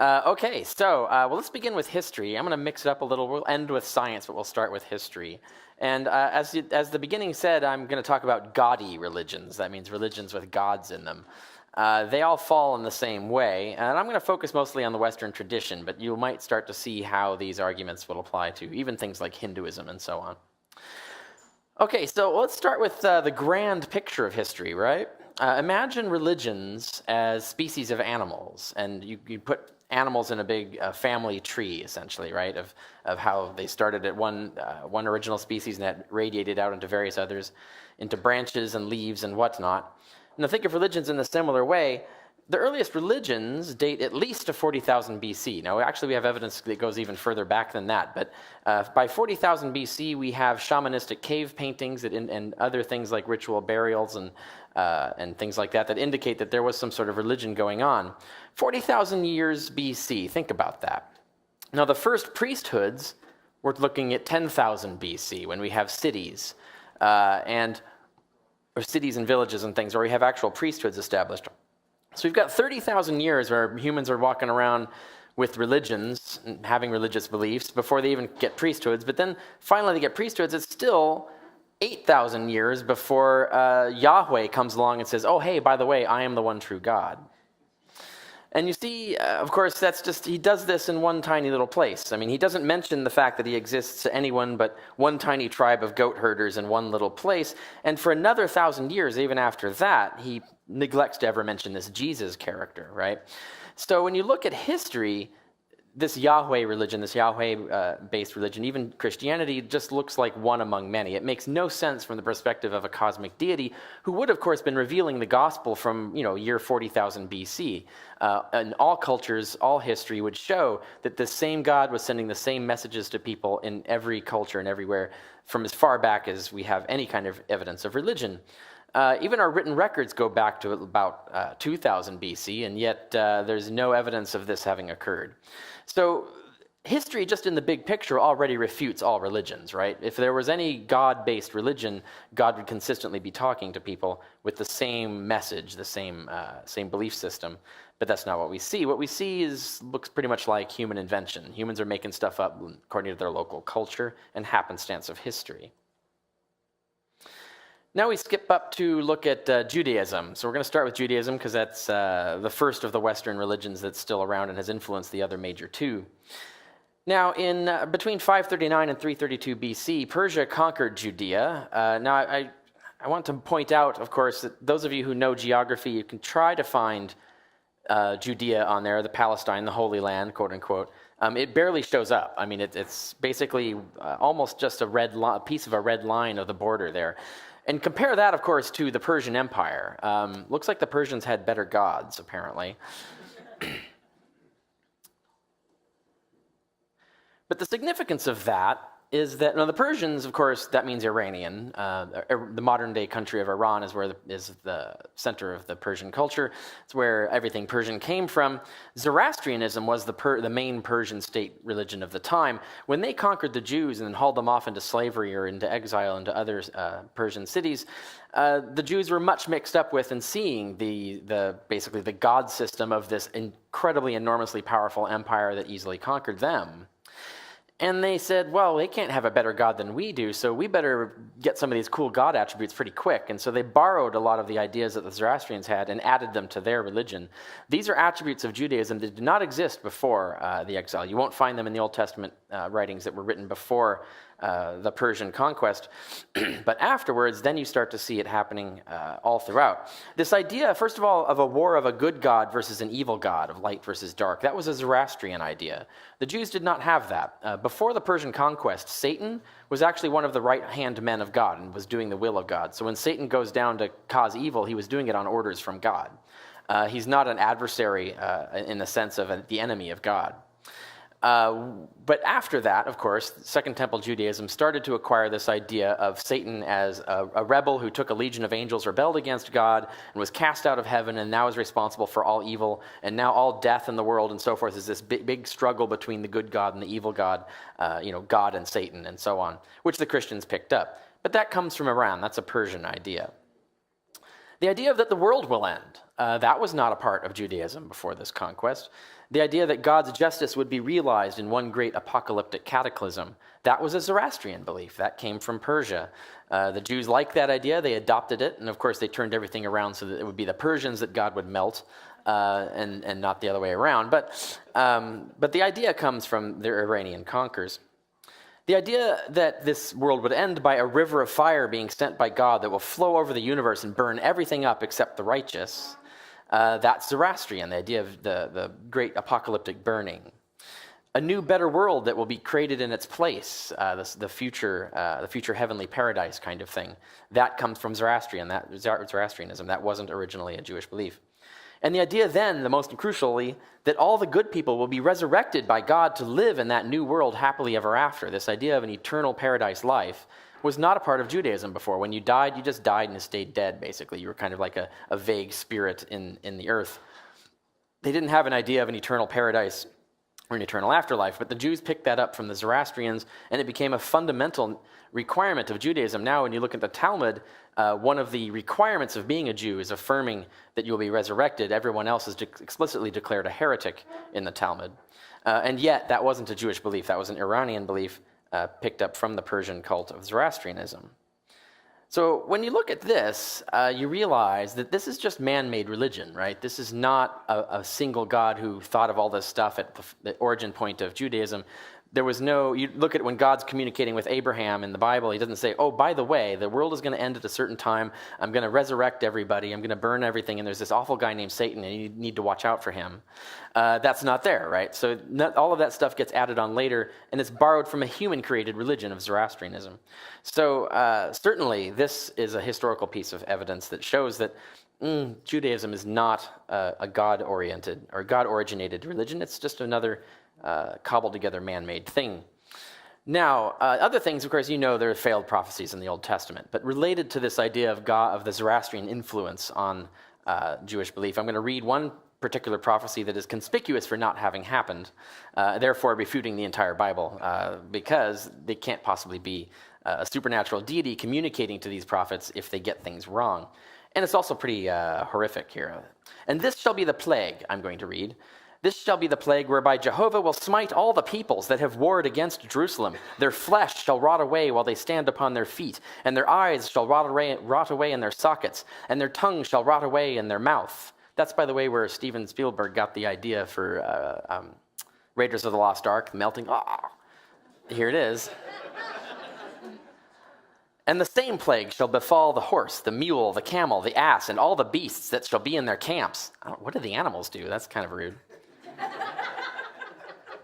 Okay, so let's begin with history. I'm going to mix it up a little. We'll end with science, but we'll start with history. And as the beginning said, I'm going to talk about gaudy religions. That means religions with gods in them. They all fall in the same way, and I'm going to focus mostly on the Western tradition, but you might start to see how these arguments will apply to even things like Hinduism and so on. Okay, so let's start with the grand picture of history, right? Imagine religions as species of animals, and you put animals in a big family tree, essentially, right, of how they started at one original species and that radiated out into various others, into branches and leaves and whatnot. Now think of religions in a similar way. The earliest religions date at least to 40,000 BC. Now, actually, we have evidence that goes even further back than that. But by 40,000 BC, we have shamanistic cave paintings and other things like ritual burials and things like that indicate that there was some sort of religion going on. 40,000 years BC, think about that. Now, the first priesthoods, we're looking at 10,000 BC when we have cities or cities and villages and things, where we have actual priesthoods established. So we've got 30,000 years where humans are walking around with religions and having religious beliefs before they even get priesthoods. But then finally they get priesthoods. It's still 8,000 years before Yahweh comes along and says, oh, hey, by the way, I am the one true God. And you see, of course, he does this in one tiny little place. I mean, he doesn't mention the fact that he exists to anyone but one tiny tribe of goat herders in one little place. And for another 1,000 years, even after that, he neglects to ever mention this Jesus character, right? So when you look at history, this Yahweh religion, this Yahweh-based religion, even Christianity, just looks like one among many. It makes no sense from the perspective of a cosmic deity who would, of course, been revealing the gospel from, year 40,000 BC. And all cultures, all history would show that the same God was sending the same messages to people in every culture and everywhere from as far back as we have any kind of evidence of religion. Even our written records go back to about 2000 BC, and yet there's no evidence of this having occurred. So history, just in the big picture, already refutes all religions, right? If there was any God-based religion, God would consistently be talking to people with the same message, the same belief system. But that's not what we see. What we see looks pretty much like human invention. Humans are making stuff up according to their local culture and happenstance of history. Now we skip up to look at Judaism. So we're going to start with Judaism because that's the first of the Western religions that's still around and has influenced the other major two. Now, in between 539 and 332 BC, Persia conquered Judea. Now, I want to point out, of course, that those of you who know geography, you can try to find Judea on there, the Palestine, the Holy Land, quote unquote. It barely shows up. I mean, it's basically almost just a piece of a red line of the border there. And compare that, of course, to the Persian Empire. Looks like the Persians had better gods, apparently. But the significance of that is that, the Persians, of course, that means Iranian. The modern-day country of Iran is the center of the Persian culture. It's where everything Persian came from. Zoroastrianism was the main Persian state religion of the time. When they conquered the Jews and then hauled them off into slavery or into exile into other Persian cities, the Jews were much mixed up with and seeing basically the god system of this incredibly, enormously powerful empire that easily conquered them. And they said, well, they can't have a better God than we do, so we better get some of these cool God attributes pretty quick. And so they borrowed a lot of the ideas that the Zoroastrians had and added them to their religion. These are attributes of Judaism that did not exist before the exile. You won't find them in the Old Testament writings that were written before the Persian conquest. But afterwards, then you start to see it happening all throughout. This idea, first of all, of a war of a good God versus an evil God, of light versus dark, that was a Zoroastrian idea. The Jews did not have that. Before the Persian conquest, Satan was actually one of the right-hand men of God and was doing the will of God. So when Satan goes down to cause evil, he was doing it on orders from God. He's not an adversary in the sense of the enemy of God. But after that, of course, Second Temple Judaism started to acquire this idea of Satan as a rebel who took a legion of angels, rebelled against God, and was cast out of heaven, and now is responsible for all evil, and now all death in the world and so forth is this big struggle between the good God and the evil God, God and Satan and so on, which the Christians picked up. But that comes from Iran. That's a Persian idea. The idea that the world will end. That was not a part of Judaism before this conquest. The idea that God's justice would be realized in one great apocalyptic cataclysm, that was a Zoroastrian belief. That came from Persia. The Jews liked that idea. They adopted it. And of course, they turned everything around so that it would be the Persians that God would melt and not the other way around. But the idea comes from the Iranian conquerors. The idea that this world would end by a river of fire being sent by God that will flow over the universe and burn everything up except the righteous, that's Zoroastrian, the idea of the great apocalyptic burning. A new, better world that will be created in its place, the future heavenly paradise kind of thing. That comes from Zoroastrianism. That wasn't originally a Jewish belief. And the idea then, the most crucially, that all the good people will be resurrected by God to live in that new world happily ever after, this idea of an eternal paradise life, was not a part of Judaism before. When you died, you just died and stayed dead, basically. You were kind of like a vague spirit in the earth. They didn't have an idea of an eternal paradise or an eternal afterlife, but the Jews picked that up from the Zoroastrians, and it became a fundamental requirement of Judaism. Now, when you look at the Talmud, one of the requirements of being a Jew is affirming that you'll be resurrected. Everyone else is explicitly declared a heretic in the Talmud. And yet, that wasn't a Jewish belief. That was an Iranian belief picked up from the Persian cult of Zoroastrianism. So when you look at this, you realize that this is just man-made religion, right? This is not a single God who thought of all this stuff at the origin point of Judaism. There was no, you look at when God's communicating with Abraham in the Bible, he doesn't say, oh, by the way, the world is going to end at a certain time. I'm going to resurrect everybody. I'm going to burn everything. And there's this awful guy named Satan, and you need to watch out for him. That's not there, right? So all of that stuff gets added on later, and it's borrowed from a human-created religion of Zoroastrianism. So certainly this is a historical piece of evidence that shows that Judaism is not a God-oriented or God-originated religion. It's just another cobbled together man-made thing. Now, other things, of course, there are failed prophecies in the Old Testament, but related to this idea of God, of the Zoroastrian influence on Jewish belief, I'm going to read one particular prophecy that is conspicuous for not having happened, therefore refuting the entire Bible, because they can't possibly be a supernatural deity communicating to these prophets if they get things wrong. And it's also pretty horrific here. And this shall be the plague, I'm going to read. This shall be the plague whereby Jehovah will smite all the peoples that have warred against Jerusalem. Their flesh shall rot away while they stand upon their feet, and their eyes shall rot away in their sockets, and their tongue shall rot away in their mouth. That's, by the way, where Steven Spielberg got the idea for Raiders of the Lost Ark, melting. Here it is. And the same plague shall befall the horse, the mule, the camel, the ass, and all the beasts that shall be in their camps. What do the animals do? That's kind of rude.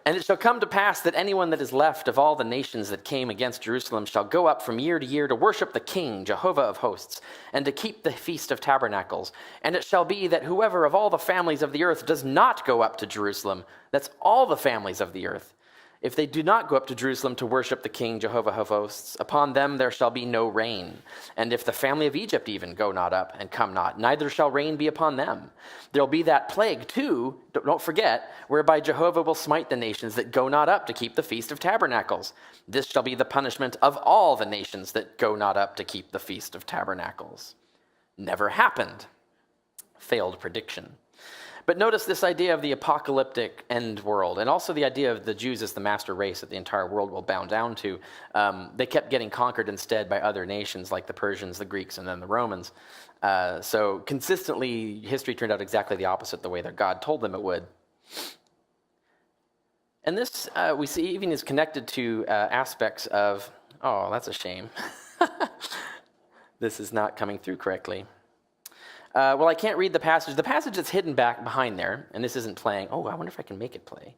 And it shall come to pass that anyone that is left of all the nations that came against Jerusalem shall go up from year to year to worship the King, Jehovah of hosts, and to keep the Feast of Tabernacles. And it shall be that whoever of all the families of the earth does not go up to Jerusalem, that's all the families of the earth, if they do not go up to Jerusalem to worship the King, Jehovah of hosts, upon them there shall be no rain. And if the family of Egypt even go not up and come not, neither shall rain be upon them. There'll be that plague too, don't forget, whereby Jehovah will smite the nations that go not up to keep the Feast of Tabernacles. This shall be the punishment of all the nations that go not up to keep the Feast of Tabernacles. Never happened. Failed prediction. But notice this idea of the apocalyptic end world, and also the idea of the Jews as the master race that the entire world will bow down to. They kept getting conquered instead by other nations like the Persians, the Greeks, and then the Romans. So consistently, history turned out exactly the opposite the way that God told them it would. And this, we see, even is connected to aspects of, oh, that's a shame. This is not coming through correctly. Well, I can't read the passage. The passage is hidden back behind there, and this isn't playing. Oh, I wonder if I can make it play.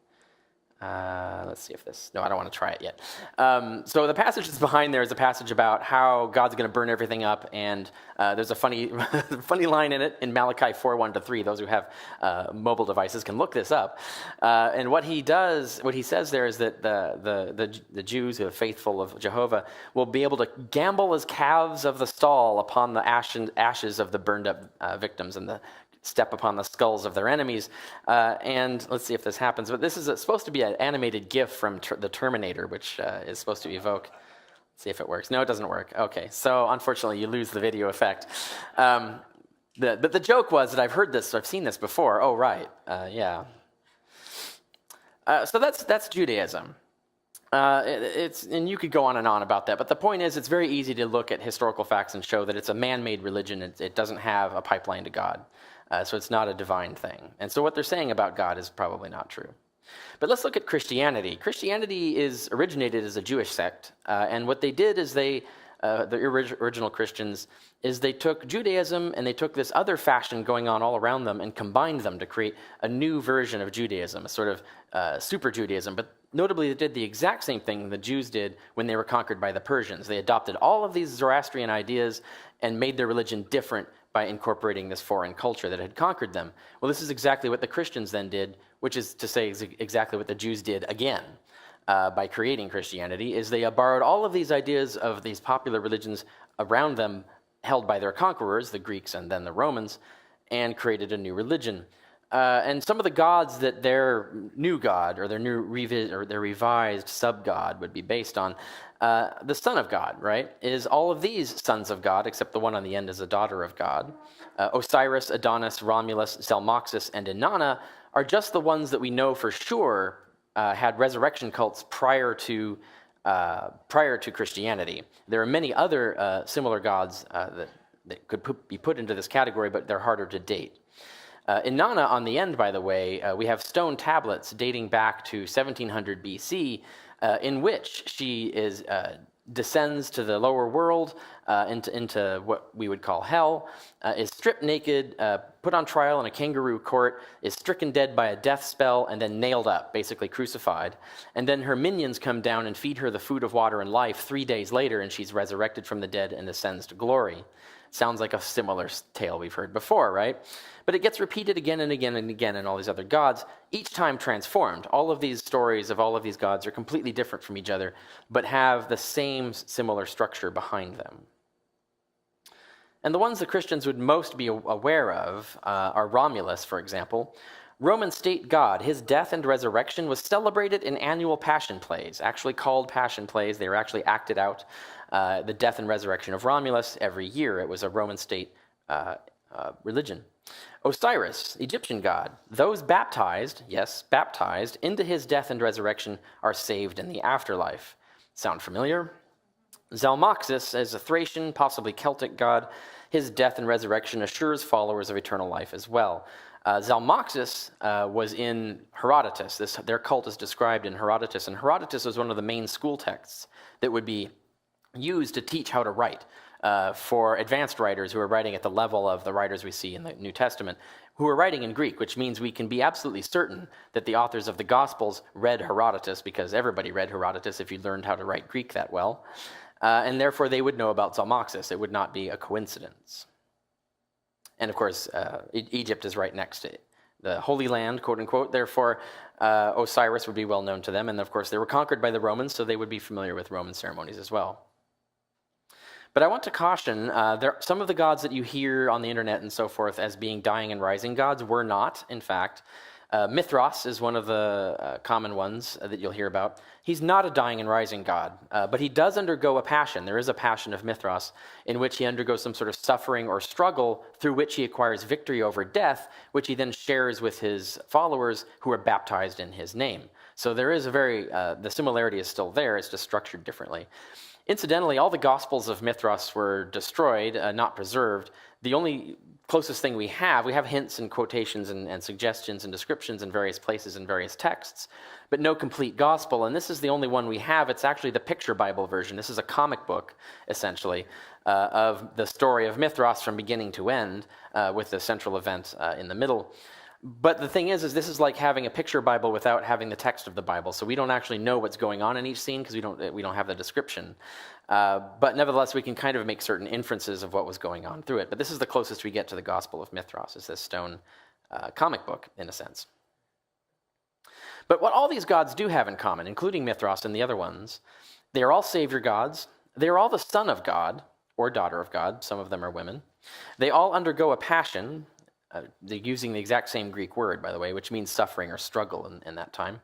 Let's see if this... No, I don't want to try it yet. So the passage that's behind there is a passage about how God's going to burn everything up, and there's a funny funny line in it in Malachi 4:1-3. Those who have mobile devices can look this up. And what he says there is that the Jews who are faithful of Jehovah will be able to gamble as calves of the stall upon the ashes of the burned up victims and step upon the skulls of their enemies. And let's see if this happens. But this is supposed to be an animated GIF from the Terminator, which is supposed to evoke. Let's see if it works. No, it doesn't work. Okay, so unfortunately, you lose the video effect. But the joke was that I've seen this before. Oh, right. Yeah. So that's Judaism. And you could go on and on about that, but the point is it's very easy to look at historical facts and show that it's a man-made religion. It doesn't have a pipeline to God, so it's not a divine thing. And so what they're saying about God is probably not true. But let's look at Christianity. Christianity is originated as a Jewish sect, and what they did is the original Christians, is they took Judaism and they took this other fashion going on all around them and combined them to create a new version of Judaism, a sort of super Judaism. But notably, they did the exact same thing the Jews did when they were conquered by the Persians. They adopted all of these Zoroastrian ideas and made their religion different by incorporating this foreign culture that had conquered them. Well, this is exactly what the Christians then did, which is to say exactly what the Jews did again. By creating Christianity, is they borrowed all of these ideas of these popular religions around them held by their conquerors, the Greeks and then the Romans, and created a new religion. And some of the gods that their new god or their revised sub-god would be based on, the Son of God, right, is all of these sons of God, except the one on the end is a daughter of God. Osiris, Adonis, Romulus, Zalmoxis, and Inanna are just the ones that we know for sure had resurrection cults prior to Christianity. There are many other similar gods that could be put into this category, but they're harder to date. Inanna, on the end, by the way, we have stone tablets dating back to 1700 BC, in which she descends to the lower world, into what we would call hell, is stripped naked, put on trial in a kangaroo court, is stricken dead by a death spell, and then nailed up, basically crucified. And then her minions come down and feed her the food of water and life 3 days later, and she's resurrected from the dead and ascends to glory. Sounds like a similar tale we've heard before, right? But it gets repeated again and again and again in all these other gods, each time transformed. All of these stories of all of these gods are completely different from each other, but have the same similar structure behind them. And the ones the Christians would most be aware of are Romulus, for example. Roman state god, his death and resurrection was celebrated in annual passion plays, actually called passion plays. They were actually acted out. The death and resurrection of Romulus every year. It was a Roman state religion. Osiris, Egyptian god, those baptized, yes, baptized, into his death and resurrection are saved in the afterlife. Sound familiar? Zalmoxis is a Thracian, possibly Celtic god. His death and resurrection assures followers of eternal life as well. Zalmoxis was in Herodotus. Their cult is described in Herodotus, and Herodotus was one of the main school texts that would be used to teach how to write for advanced writers who are writing at the level of the writers we see in the New Testament, who are writing in Greek, which means we can be absolutely certain that the authors of the Gospels read Herodotus, because everybody read Herodotus if you learned how to write Greek that well, and therefore they would know about Zalmoxis. It would not be a coincidence. And of course, Egypt is right next to it, the Holy Land, quote unquote. Therefore, Osiris would be well known to them. And of course, they were conquered by the Romans, so they would be familiar with Roman ceremonies as well. But I want to caution, some of the gods that you hear on the internet and so forth as being dying and rising gods were not, in fact. Mithras is one of the common ones that you'll hear about. He's not a dying and rising god, but he does undergo a passion. There is a passion of Mithras in which he undergoes some sort of suffering or struggle through which he acquires victory over death, which he then shares with his followers who are baptized in his name. So there is the similarity is still there, it's just structured differently. Incidentally, all the Gospels of Mithras were destroyed, not preserved. The only closest thing we have hints and quotations and suggestions and descriptions in various places in various texts, but no complete gospel. And this is the only one we have. It's actually the picture Bible version. This is a comic book, essentially, of the story of Mithras from beginning to end, with the central event in the middle. But the thing is this is like having a picture Bible without having the text of the Bible. So we don't actually know what's going on in each scene because we don't have the description. But nevertheless, we can kind of make certain inferences of what was going on through it. But this is the closest we get to the Gospel of Mithras, is this stone comic book, in a sense. But what all these gods do have in common, including Mithras and the other ones, they are all savior gods. They are all the son of God or daughter of God. Some of them are women. They all undergo a passion. They're using the exact same Greek word, by the way, which means suffering or struggle in that time.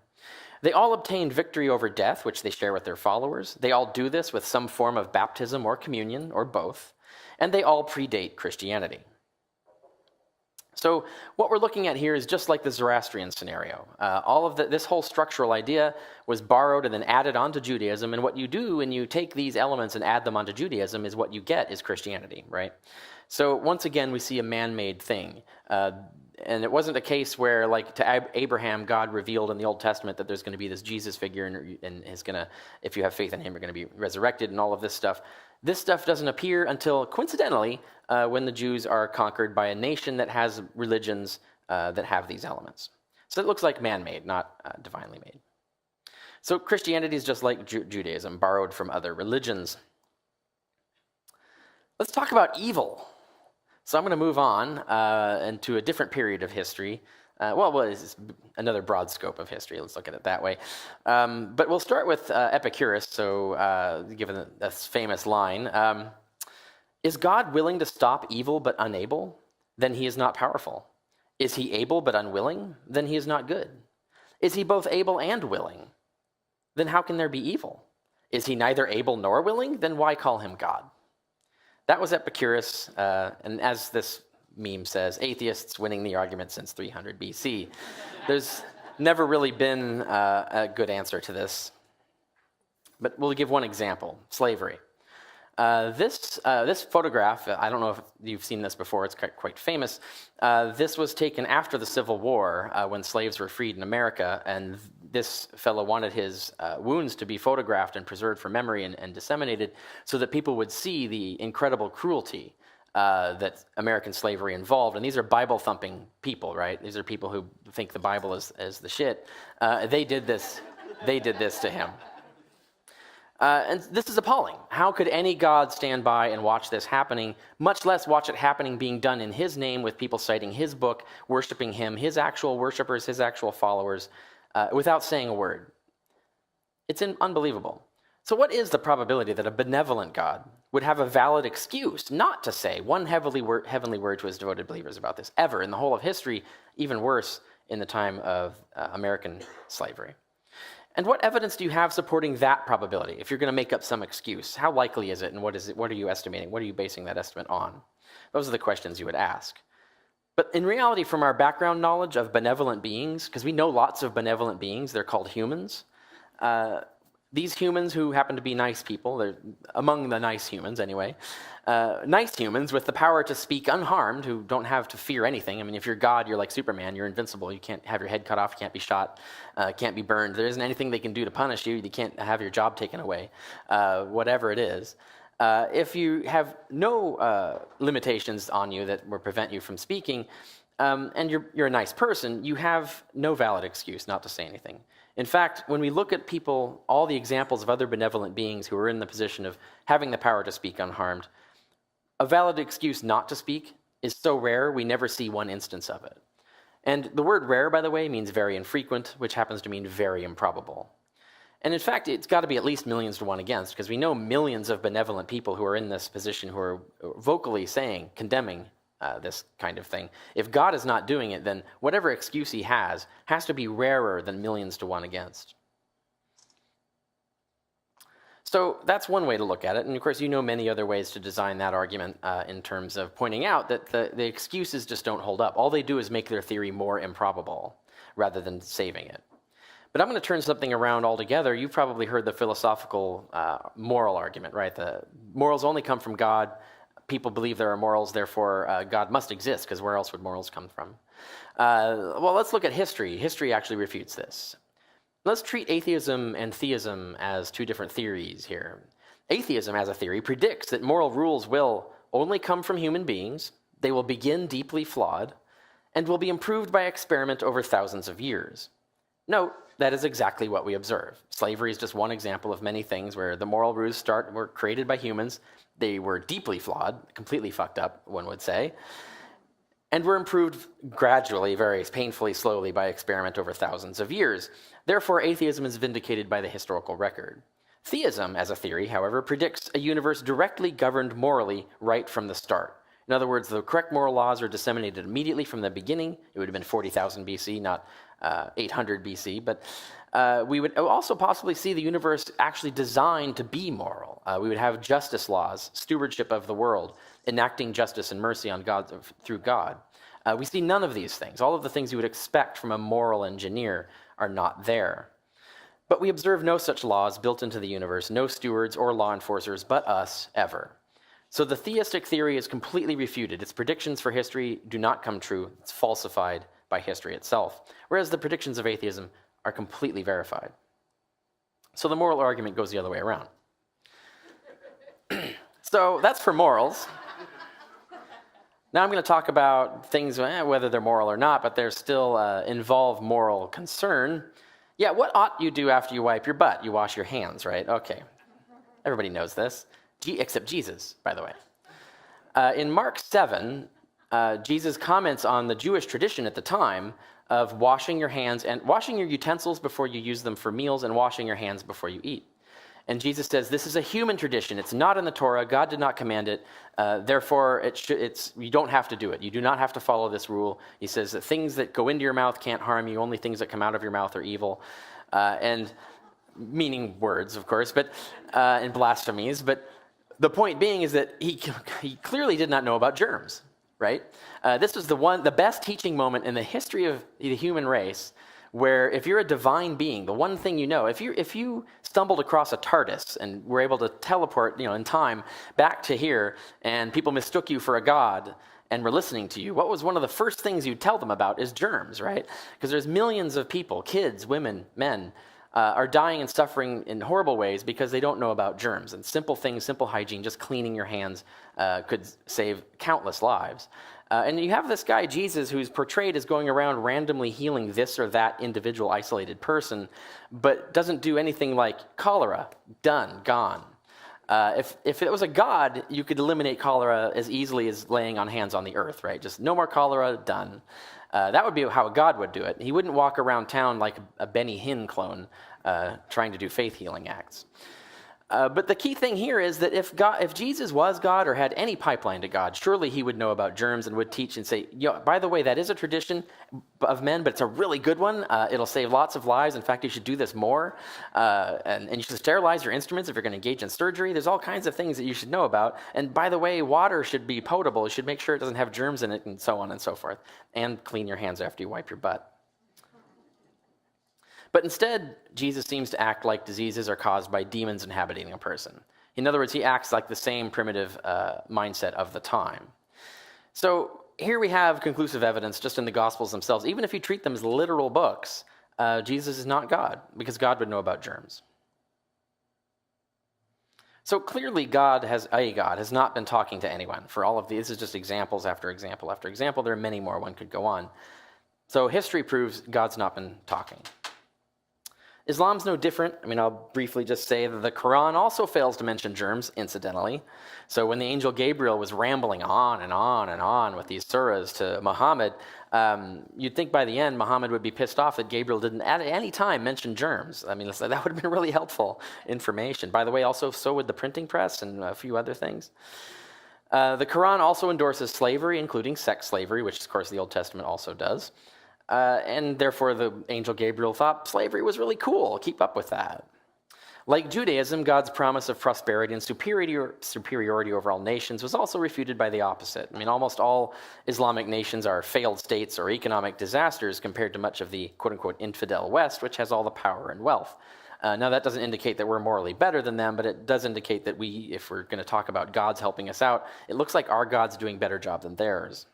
They all obtained victory over death, which they share with their followers. They all do this with some form of baptism or communion, or both. And they all predate Christianity. So what we're looking at here is just like the Zoroastrian scenario. This whole structural idea was borrowed and then added onto Judaism, and what you do when you take these elements and add them onto Judaism is what you get is Christianity, right? So once again, we see a man-made thing. And it wasn't a case where, like to Abraham, God revealed in the Old Testament that there's going to be this Jesus figure, and he's going to, if you have faith in him, you're going to be resurrected and all of this stuff. This stuff doesn't appear until, coincidentally, when the Jews are conquered by a nation that has religions that have these elements. So it looks like man-made, not divinely made. So Christianity is just like Judaism, borrowed from other religions. Let's talk about evil. So I'm going to move on into a different period of history. It's another broad scope of history. Let's look at it that way. But we'll start with Epicurus, so given this famous line, is God willing to stop evil but unable? Then he is not powerful. Is he able but unwilling? Then he is not good. Is he both able and willing? Then how can there be evil? Is he neither able nor willing? Then why call him God? That was Epicurus, and as this meme says, atheists winning the argument since 300 BC. There's never really been a good answer to this. But we'll give one example, slavery. This photograph, I don't know if you've seen this before, it's quite famous. This was taken after the Civil War when slaves were freed in America, and this fellow wanted his wounds to be photographed and preserved for memory and disseminated so that people would see the incredible cruelty that American slavery involved. And these are Bible-thumping people, right? These are people who think the Bible is the shit. They did this to him. And this is appalling. How could any God stand by and watch this happening, much less watch it happening being done in his name with people citing his book, worshiping him, his actual worshipers, his actual followers, without saying a word? It's unbelievable. So what is the probability that a benevolent God would have a valid excuse not to say one heavenly word to his devoted believers about this, ever in the whole of history, even worse in the time of American slavery? And what evidence do you have supporting that probability? If you're going to make up some excuse, how likely is it, and what are you estimating? What are you basing that estimate on? Those are the questions you would ask. But in reality, from our background knowledge of benevolent beings, because we know lots of benevolent beings, they're called humans. These humans who happen to be nice people, they're among the nice humans anyway, nice humans with the power to speak unharmed, who don't have to fear anything. I mean, if you're God, you're like Superman, you're invincible. You can't have your head cut off, you can't be shot, can't be burned. There isn't anything they can do to punish you. You can't have your job taken away, whatever it is. If you have no limitations on you that will prevent you from speaking, and you're a nice person, you have no valid excuse not to say anything. In fact, when we look at people, all the examples of other benevolent beings who are in the position of having the power to speak unharmed, a valid excuse not to speak is so rare we never see one instance of it. And the word rare, by the way, means very infrequent, which happens to mean very improbable. And in fact, it's got to be at least millions to one against, because we know millions of benevolent people who are in this position who are vocally saying, condemning this kind of thing. If God is not doing it, then whatever excuse he has to be rarer than millions to one against. So that's one way to look at it. And of course, you know many other ways to design that argument in terms of pointing out that the excuses just don't hold up. All they do is make their theory more improbable rather than saving it. But I'm going to turn something around altogether. You've probably heard the philosophical moral argument, right? The morals only come from God. People believe there are morals, therefore God must exist, because where else would morals come from? Well, let's look at history. History actually refutes this. Let's treat atheism and theism as two different theories here. Atheism, as a theory, predicts that moral rules will only come from human beings, they will begin deeply flawed, and will be improved by experiment over thousands of years. Note, that is exactly what we observe. Slavery is just one example of many things where the moral rules were created by humans. They were deeply flawed, completely fucked up, one would say, and were improved gradually, very painfully, slowly by experiment over thousands of years. Therefore, atheism is vindicated by the historical record. Theism, as a theory, however, predicts a universe directly governed morally right from the start. In other words, the correct moral laws are disseminated immediately from the beginning. It would have been 40,000 BC, not 800 BC, but we would also possibly see the universe actually designed to be moral. We would have justice laws, stewardship of the world, enacting justice and mercy on God through God. We see none of these things. All of the things you would expect from a moral engineer are not there. But we observe no such laws built into the universe, no stewards or law enforcers but us ever. So the theistic theory is completely refuted. Its predictions for history do not come true. It's falsified by history itself, whereas the predictions of atheism are completely verified. So the moral argument goes the other way around. So that's for morals. Now I'm going to talk about things, whether they're moral or not, but they're still involve moral concern. Yeah, what ought you do after you wipe your butt? You wash your hands, right? Okay. Everybody knows this, except Jesus, by the way. In Mark 7, Jesus comments on the Jewish tradition at the time of washing your hands and washing your utensils before you use them for meals and washing your hands before you eat. And Jesus says, this is a human tradition. It's not in the Torah. God did not command it. Therefore, you don't have to do it. You do not have to follow this rule. He says that things that go into your mouth can't harm you. Only things that come out of your mouth are evil. And meaning words, of course, but and blasphemies. But the point being is that he clearly did not know about germs, right? This was the best teaching moment in the history of the human race, where if you're a divine being, the one thing you know, if you stumbled across a TARDIS and were able to teleport, in time back to here, and people mistook you for a god and were listening to you, what was one of the first things you'd tell them about is germs, right? Because there's millions of people, kids, women, men, are dying and suffering in horrible ways because they don't know about germs. And simple things, simple hygiene, just cleaning your hands could save countless lives. And you have this guy, Jesus, who's portrayed as going around randomly healing this or that individual isolated person, but doesn't do anything like cholera, done, gone. If it was a god, you could eliminate cholera as easily as laying on hands on the earth, right? Just no more cholera, done. That would be how a god would do it. He wouldn't walk around town like a Benny Hinn clone trying to do faith healing acts. But the key thing here is that if Jesus was God or had any pipeline to God, surely he would know about germs and would teach and say, by the way, that is a tradition of men, but it's a really good one. It'll save lots of lives. In fact, you should do this more. And you should sterilize your instruments if you're going to engage in surgery. There's all kinds of things that you should know about. And by the way, water should be potable. You should make sure it doesn't have germs in it and so on and so forth. And clean your hands after you wipe your butt. But instead, Jesus seems to act like diseases are caused by demons inhabiting a person. In other words, he acts like the same primitive mindset of the time. So here we have conclusive evidence just in the Gospels themselves. Even if you treat them as literal books, Jesus is not God, because God would know about germs. So clearly God has not been talking to anyone. For all of these, this is just examples after example after example. There are many more, one could go on. So history proves God's not been talking. Islam's no different. I'll briefly just say that the Quran also fails to mention germs, incidentally. So when the angel Gabriel was rambling on and on and on with these surahs to Muhammad, you'd think by the end Muhammad would be pissed off that Gabriel didn't at any time mention germs. That would have been really helpful information. By the way, also so would the printing press and a few other things. The Quran also endorses slavery, including sex slavery, which of course the Old Testament also does. And therefore, the angel Gabriel thought slavery was really cool. Keep up with that. Like Judaism, God's promise of prosperity and superiority over all nations was also refuted by the opposite. Almost all Islamic nations are failed states or economic disasters compared to much of the quote-unquote infidel West, which has all the power and wealth. Now, that doesn't indicate that we're morally better than them, but it does indicate that if we're going to talk about God's helping us out, it looks like our God's doing a better job than theirs.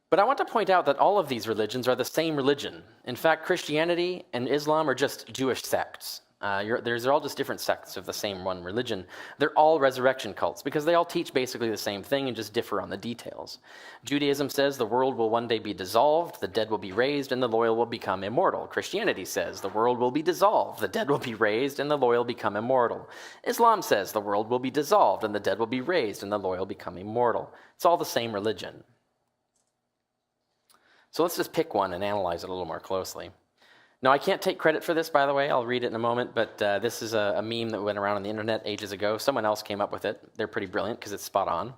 But I want to point out that all of these religions are the same religion. In fact, Christianity and Islam are just Jewish sects. They're all just different sects of the same one religion. They're all resurrection cults because they all teach basically the same thing and just differ on the details. Judaism says the world will one day be dissolved, the dead will be raised, and the loyal will become immortal. Christianity says the world will be dissolved, the dead will be raised, and the loyal become immortal. Islam says the world will be dissolved, and the dead will be raised, and the loyal become immortal. It's all the same religion. So let's just pick one and analyze it a little more closely. Now, I can't take credit for this, by the way. I'll read it in a moment, but this is a meme that went around on the internet ages ago. Someone else came up with it. They're pretty brilliant because it's spot on.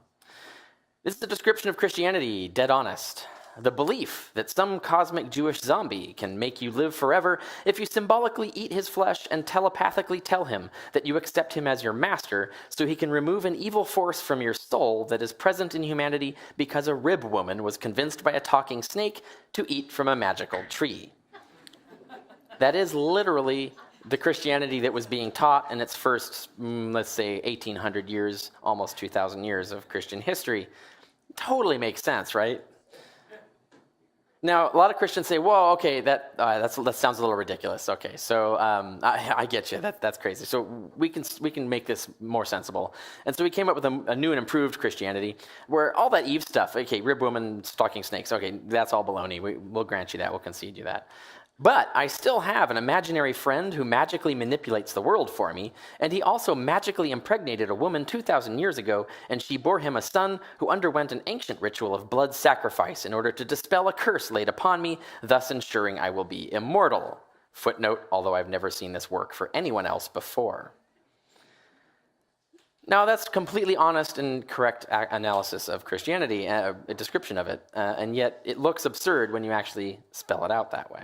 This is the description of Christianity, dead honest. the belief that some cosmic Jewish zombie can make you live forever if you symbolically eat his flesh and telepathically tell him that you accept him as your master so he can remove an evil force from your soul that is present in humanity because a rib woman was convinced by a talking snake to eat from a magical tree. That is literally the Christianity that was being taught in its first, let's say, 1,800 years, almost 2,000 years of Christian history. Totally makes sense, right? Now, a lot of Christians say, "Whoa, okay, that sounds a little ridiculous." Okay, so I get you. That's crazy. So we can make this more sensible. And so we came up with a new and improved Christianity, where all that Eve stuff, okay, rib woman, stalking snakes, okay, that's all baloney. We'll grant you that. We'll concede you that. But I still have an imaginary friend who magically manipulates the world for me, and he also magically impregnated a woman 2,000 years ago, and she bore him a son who underwent an ancient ritual of blood sacrifice in order to dispel a curse laid upon me, thus ensuring I will be immortal. Footnote, although I've never seen this work for anyone else before. Now, that's completely honest and correct analysis of Christianity, a description of it, and yet it looks absurd when you actually spell it out that way.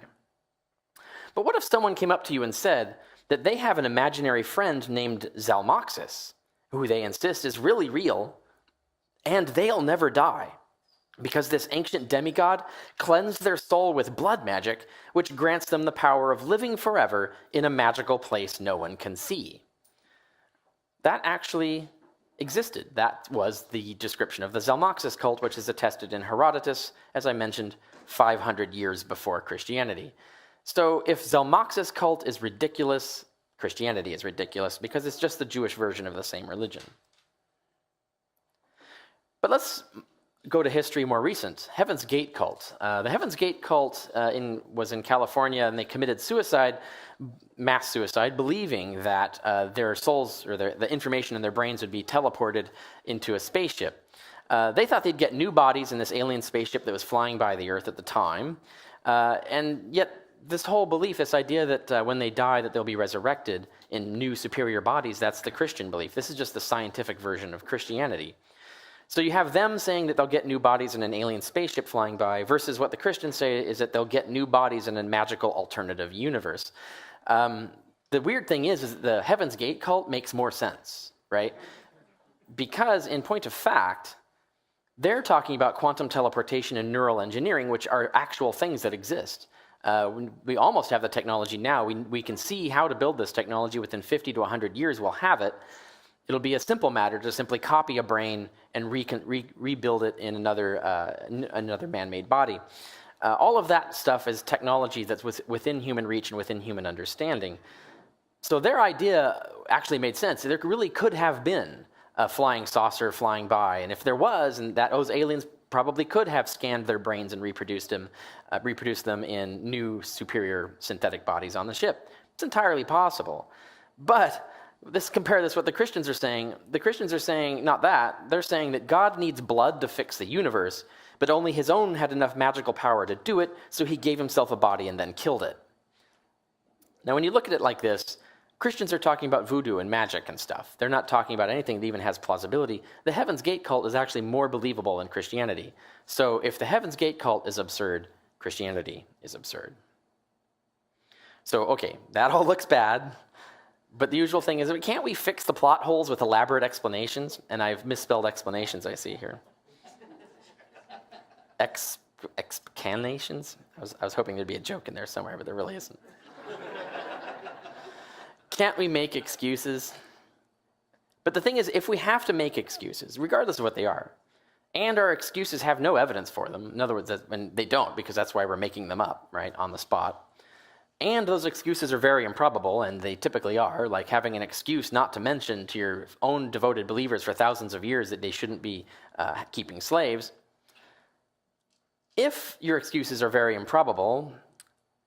But what if someone came up to you and said that they have an imaginary friend named Zalmoxis, who they insist is really real, and they'll never die, because this ancient demigod cleansed their soul with blood magic, which grants them the power of living forever in a magical place no one can see? That actually existed. That was the description of the Zalmoxis cult, which is attested in Herodotus, as I mentioned, 500 years before Christianity. So if Zalmoxis cult is ridiculous, Christianity is ridiculous because it's just the Jewish version of the same religion. But let's go to history more recent. Heaven's Gate cult. The Heaven's Gate cult was in California, and they committed suicide, mass suicide, believing that their souls or the information in their brains would be teleported into a spaceship. They thought they'd get new bodies in this alien spaceship that was flying by the Earth at the time, and yet this whole belief, this idea that when they die that they'll be resurrected in new superior bodies, that's the Christian belief. This is just the scientific version of Christianity. So you have them saying that they'll get new bodies in an alien spaceship flying by, versus what the Christians say is that they'll get new bodies in a magical alternative universe. The weird thing is that the Heaven's Gate cult makes more sense, right? Because in point of fact, they're talking about quantum teleportation and neural engineering, which are actual things that exist. We almost have the technology now. We can see how to build this technology within 50 to 100 years. We'll have it. It'll be a simple matter to simply copy a brain and rebuild it in another man-made body. All of that stuff is technology that's within human reach and within human understanding. So their idea actually made sense. There really could have been a flying saucer flying by, and if there was, and that those aliens probably could have scanned their brains and reproduced them in new, superior synthetic bodies on the ship. It's entirely possible. But compare this with what the Christians are saying. The Christians are saying not that. They're saying that God needs blood to fix the universe, but only his own had enough magical power to do it, so he gave himself a body and then killed it. Now, when you look at it like this, Christians are talking about voodoo and magic and stuff. They're not talking about anything that even has plausibility. The Heaven's Gate cult is actually more believable than Christianity. So if the Heaven's Gate cult is absurd, Christianity is absurd. So, okay, that all looks bad. But the usual thing is, can't we fix the plot holes with elaborate explanations? And I've misspelled explanations, I see here. Excanations? I was hoping there'd be a joke in there somewhere, but there really isn't. Can't we make excuses? But the thing is, if we have to make excuses, regardless of what they are, and our excuses have no evidence for them, in other words, and they don't, because that's why we're making them up, right, on the spot, and those excuses are very improbable, and they typically are, like having an excuse not to mention to your own devoted believers for thousands of years that they shouldn't be keeping slaves. If your excuses are very improbable,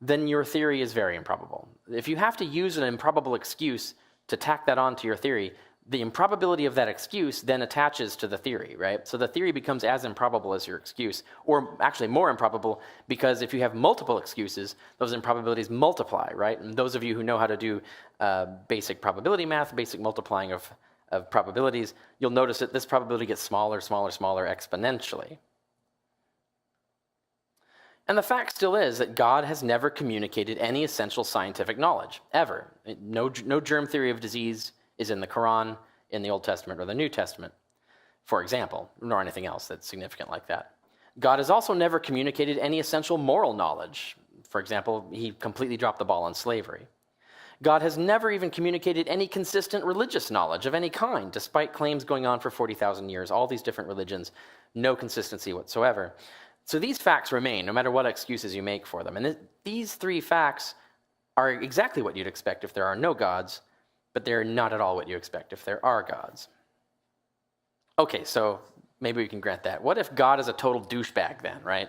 then your theory is very improbable. If you have to use an improbable excuse to tack that onto your theory, the improbability of that excuse then attaches to the theory, right? So the theory becomes as improbable as your excuse, or actually more improbable, because if you have multiple excuses, those improbabilities multiply, right? And those of you who know how to do basic probability math, basic multiplying of probabilities, you'll notice that this probability gets smaller, smaller, smaller exponentially. And the fact still is that God has never communicated any essential scientific knowledge, ever. No germ theory of disease is in the Quran, in the Old Testament, or the New Testament, for example, nor anything else that's significant like that. God has also never communicated any essential moral knowledge. For example, he completely dropped the ball on slavery. God has never even communicated any consistent religious knowledge of any kind, despite claims going on for 40,000 years, all these different religions, no consistency whatsoever. So these facts remain, no matter what excuses you make for them. And these three facts are exactly what you'd expect if there are no gods, but they're not at all what you expect if there are gods. Okay, so maybe we can grant that. What if God is a total douchebag then, right?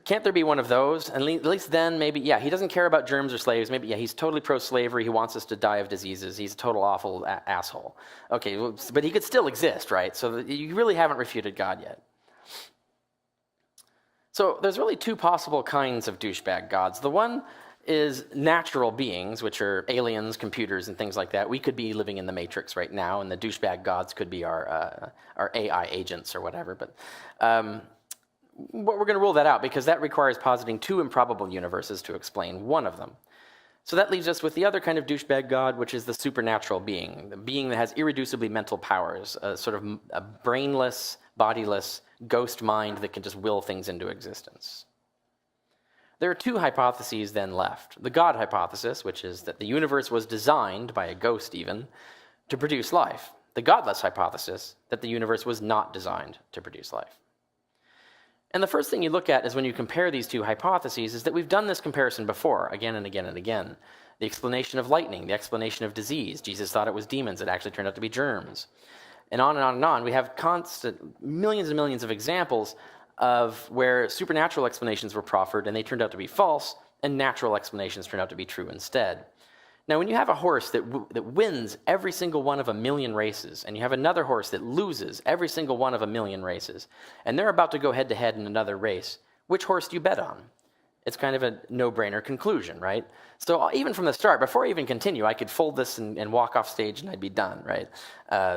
Can't there be one of those? And at least then maybe, yeah, he doesn't care about germs or slaves. Maybe, yeah, he's totally pro-slavery. He wants us to die of diseases. He's a total awful asshole. Okay, well, but he could still exist, right? So you really haven't refuted God yet. So there's really two possible kinds of douchebag gods. The one is natural beings, which are aliens, computers, and things like that. We could be living in the Matrix right now, and the douchebag gods could be our AI agents or whatever. But we're going to rule that out because that requires positing two improbable universes to explain one of them. So that leaves us with the other kind of douchebag god, which is the supernatural being, the being that has irreducibly mental powers, a sort of a brainless, bodiless ghost mind that can just will things into existence. There are two hypotheses then left. The God hypothesis, which is that the universe was designed, by a ghost even, to produce life. The godless hypothesis, that the universe was not designed to produce life. And the first thing you look at is when you compare these two hypotheses is that we've done this comparison before, again and again and again. The explanation of lightning, the explanation of disease. Jesus thought it was demons. It actually turned out to be germs. And on and on and on. We have constant millions and millions of examples of where supernatural explanations were proffered and they turned out to be false, and natural explanations turned out to be true instead. Now, when you have a horse that wins every single one of 1,000,000 races, and you have another horse that loses every single one of 1,000,000 races, and they're about to go head-to-head in another race, which horse do you bet on? It's kind of a no-brainer conclusion, right? So even from the start, before I even continue, I could fold this and walk off stage and I'd be done, right?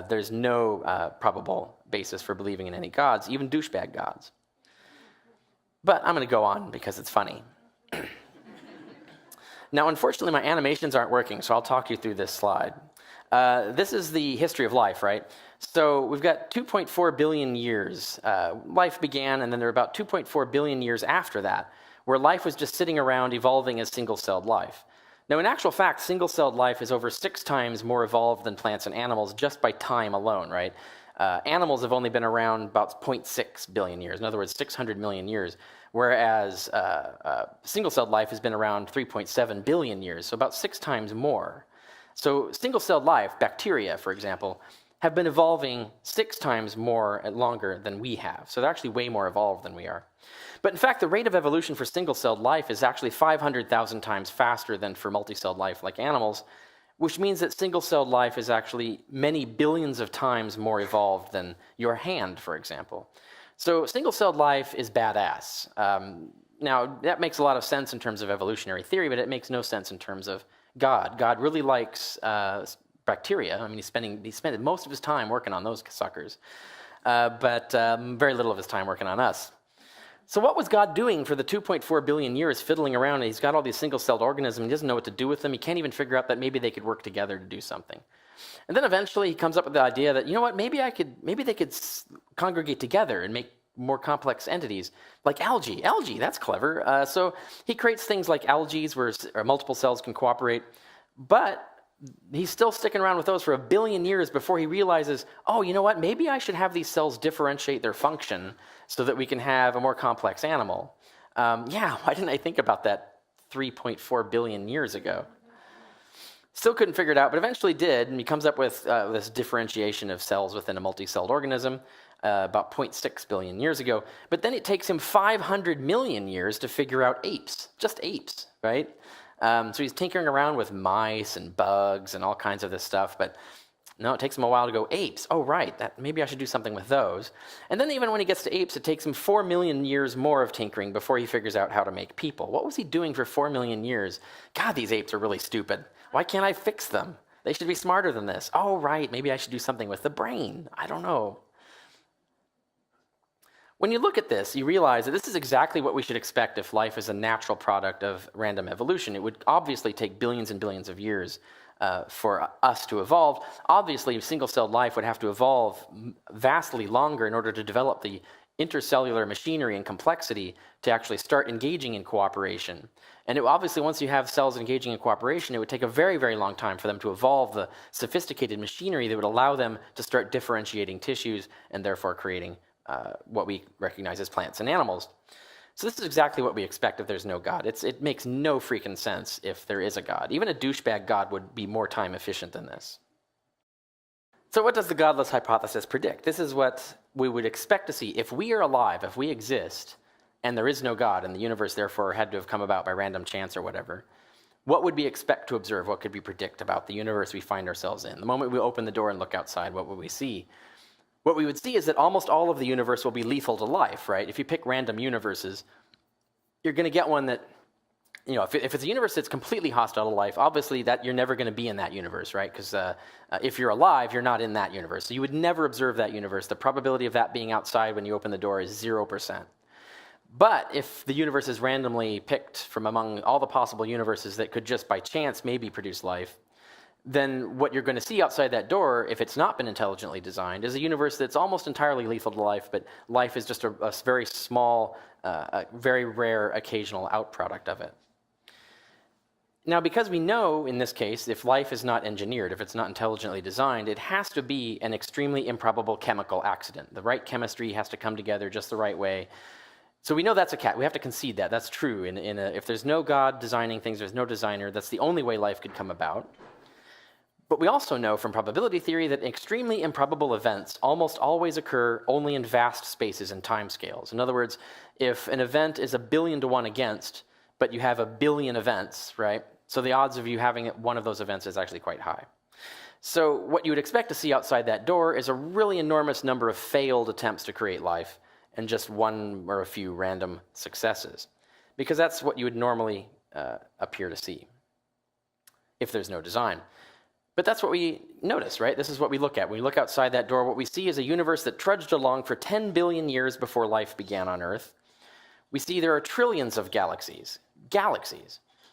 There's no probable basis for believing in any gods, even douchebag gods. But I'm going to go on because it's funny. Now, unfortunately, my animations aren't working, so I'll talk you through this slide. This is the history of life, right? So we've got 2.4 billion years. Life began, and then there are about 2.4 billion years after that, where life was just sitting around evolving as single-celled life. Now, in actual fact, single-celled life is over 6 times more evolved than plants and animals just by time alone, right? Animals have only been around about 0.6 billion years, in other words, 600 million years, whereas single-celled life has been around 3.7 billion years, so about 6 times more. So single-celled life, bacteria, for example, have been evolving 6 times more and longer than we have. So they're actually way more evolved than we are. But in fact, the rate of evolution for single-celled life is actually 500,000 times faster than for multi-celled life like animals, which means that single-celled life is actually many billions of times more evolved than your hand, for example. So single-celled life is badass. Now, that makes a lot of sense in terms of evolutionary theory, but it makes no sense in terms of God. God really likes bacteria. I mean, he spent most of his time working on those suckers, but very little of his time working on us. So what was God doing for the 2.4 billion years fiddling around? And he's got all these single-celled organisms. He doesn't know what to do with them. He can't even figure out that maybe they could work together to do something. And then eventually he comes up with the idea that, you know what, maybe they could congregate together and make more complex entities, like algae. Algae, that's clever. So he creates things like algae where multiple cells can cooperate, but he's still sticking around with those for 1 billion years before he realizes, oh, you know what, maybe I should have these cells differentiate their function so that we can have a more complex animal. Why didn't I think about that 3.4 billion years ago? Still couldn't figure it out, but eventually did, and he comes up with this differentiation of cells within a multi-celled organism about 0.6 billion years ago. But then it takes him 500 million years to figure out apes, just apes, right? So he's tinkering around with mice and bugs and all kinds of this stuff, but no, it takes him a while to go, apes, oh right, maybe I should do something with those. And then even when he gets to apes, it takes him 4 million years more of tinkering before he figures out how to make people. What was he doing for 4 million years? God, these apes are really stupid. Why can't I fix them? They should be smarter than this. Oh right, maybe I should do something with the brain. I don't know. When you look at this, you realize that this is exactly what we should expect if life is a natural product of random evolution. It would obviously take billions and billions of years for us to evolve. Obviously, single-celled life would have to evolve vastly longer in order to develop the intercellular machinery and complexity to actually start engaging in cooperation. And obviously, once you have cells engaging in cooperation, it would take a very, very long time for them to evolve the sophisticated machinery that would allow them to start differentiating tissues and therefore creating what we recognize as plants and animals. So this is exactly what we expect if there's no God. It makes no freaking sense if there is a God. Even a douchebag God would be more time efficient than this. So what does the godless hypothesis predict? This is what we would expect to see. If we are alive, if we exist, and there is no God, and the universe therefore had to have come about by random chance or whatever, what would we expect to observe? What could we predict about the universe we find ourselves in? The moment we open the door and look outside, what would we see? What we would see is that almost all of the universe will be lethal to life, right? If you pick random universes, you're going to get one that, if it's a universe that's completely hostile to life, obviously that you're never going to be in that universe, right? Because if you're alive, you're not in that universe. So you would never observe that universe. The probability of that being outside when you open the door is 0%. But if the universe is randomly picked from among all the possible universes that could just by chance maybe produce life, then what you're going to see outside that door, if it's not been intelligently designed, is a universe that's almost entirely lethal to life, but life is just a very small, a very rare occasional outproduct of it. Now, because we know, in this case, if life is not engineered, if it's not intelligently designed, it has to be an extremely improbable chemical accident. The right chemistry has to come together just the right way. So we know that's a cat. We have to concede that. That's true. If there's no God designing things, there's no designer, that's the only way life could come about. But we also know from probability theory that extremely improbable events almost always occur only in vast spaces and timescales. In other words, if an event is 1,000,000,000 to 1 against, but you have 1,000,000,000 events, right? So the odds of you having one of those events is actually quite high. So what you would expect to see outside that door is a really enormous number of failed attempts to create life and just one or a few random successes, because that's what you would normally appear to see if there's no design. But that's what we notice, right? This is what we look at. When we look outside that door, what we see is a universe that trudged along for 10 billion years before life began on Earth. We see there are trillions of galaxies,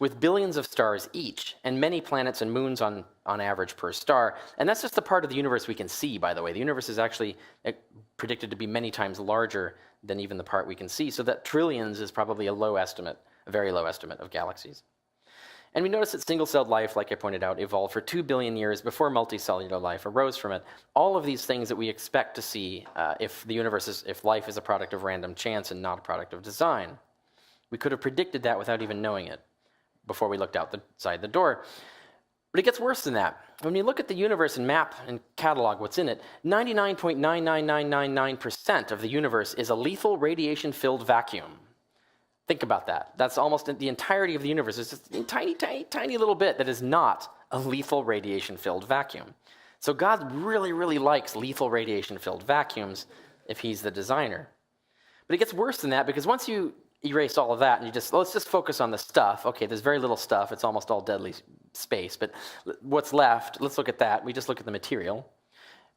with billions of stars each, and many planets and moons on average per star. And that's just the part of the universe we can see, by the way. The universe is actually predicted to be many times larger than even the part we can see. So that trillions is probably a low estimate, a very low estimate of galaxies. And we notice that single-celled life, like I pointed out, evolved for 2 billion years before multicellular life arose from it. All of these things that we expect to see if life is a product of random chance and not a product of design. We could have predicted that without even knowing it before we looked outside the door. But it gets worse than that. When you look at the universe and map and catalog what's in it, 99.99999% of the universe is a lethal radiation-filled vacuum. Think about that. That's almost the entirety of the universe. It's just a tiny, tiny, tiny little bit that is not a lethal radiation-filled vacuum. So God really, really likes lethal radiation-filled vacuums if he's the designer. But it gets worse than that, because once you erase all of that and let's just focus on the stuff. Okay, there's very little stuff. It's almost all deadly space. But what's left, let's look at that. We just look at the material.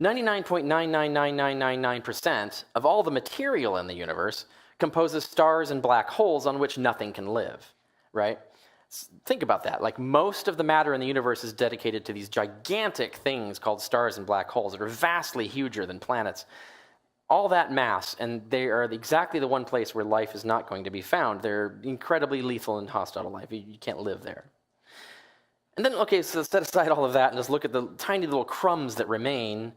99.99999% of all the material in the universe composes stars and black holes on which nothing can live, right? Think about that. Like, most of the matter in the universe is dedicated to these gigantic things called stars and black holes that are vastly huger than planets. All that mass, and they are exactly the one place where life is not going to be found. They're incredibly lethal and hostile to life. You can't live there. And then, okay, so set aside all of that and just look at the tiny little crumbs that remain.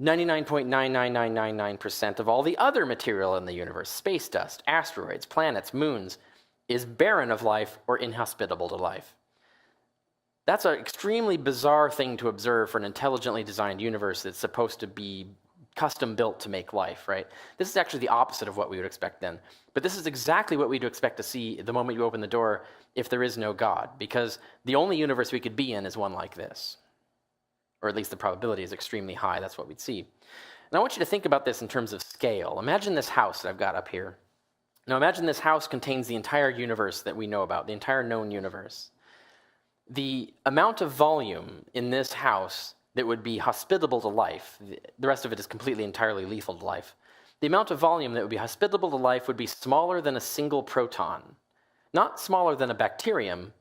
99.99999% of all the other material in the universe, space dust, asteroids, planets, moons, is barren of life or inhospitable to life. That's an extremely bizarre thing to observe for an intelligently designed universe that's supposed to be custom built to make life, right? This is actually the opposite of what we would expect then. But this is exactly what we'd expect to see the moment you open the door if there is no God, because the only universe we could be in is one like this. Or at least the probability is extremely high. That's what we'd see. And I want you to think about this in terms of scale. Imagine this house that I've got up here. Now imagine this house contains the entire universe that we know about, the entire known universe. The amount of volume in this house that would be hospitable to life, the rest of it is completely entirely lethal to life, the amount of volume that would be hospitable to life would be smaller than a single proton. Not smaller than a bacterium,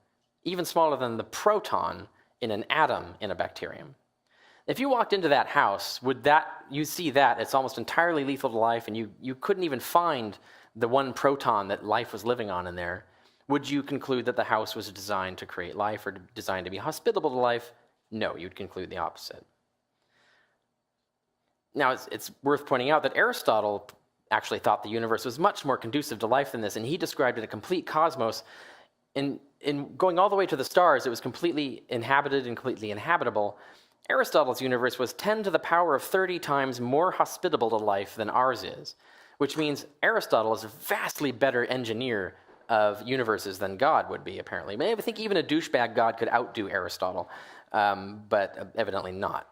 even smaller than the proton in an atom in a bacterium. If you walked into that house, you see that it's almost entirely lethal to life, and you couldn't even find the one proton that life was living on in there. Would you conclude that the house was designed to create life or designed to be hospitable to life? No, you'd conclude the opposite. Now, it's worth pointing out that Aristotle actually thought the universe was much more conducive to life than this, and he described it a complete cosmos. In going all the way to the stars, it was completely inhabited and completely inhabitable. Aristotle's universe was 10 to the power of 30 times more hospitable to life than ours is, which means Aristotle is a vastly better engineer of universes than God would be, apparently. I think even a douchebag God could outdo Aristotle, but evidently not.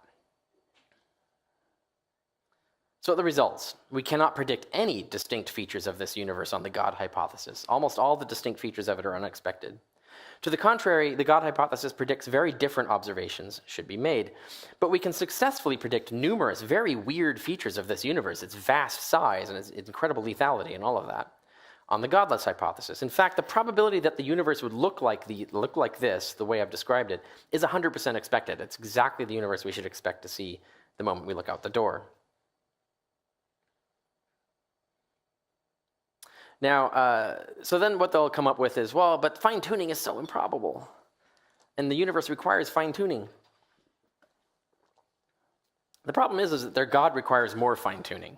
So the results. We cannot predict any distinct features of this universe on the God hypothesis. Almost all the distinct features of it are unexpected. To the contrary, the God hypothesis predicts very different observations should be made. But we can successfully predict numerous very weird features of this universe, its vast size and its incredible lethality and all of that, on the godless hypothesis. In fact, the probability that the universe would look like this, the way I've described it, is 100% expected. It's exactly the universe we should expect to see the moment we look out the door. Now, so then what they'll come up with is, well, but fine-tuning is so improbable, and the universe requires fine-tuning. The problem is that their God requires more fine-tuning.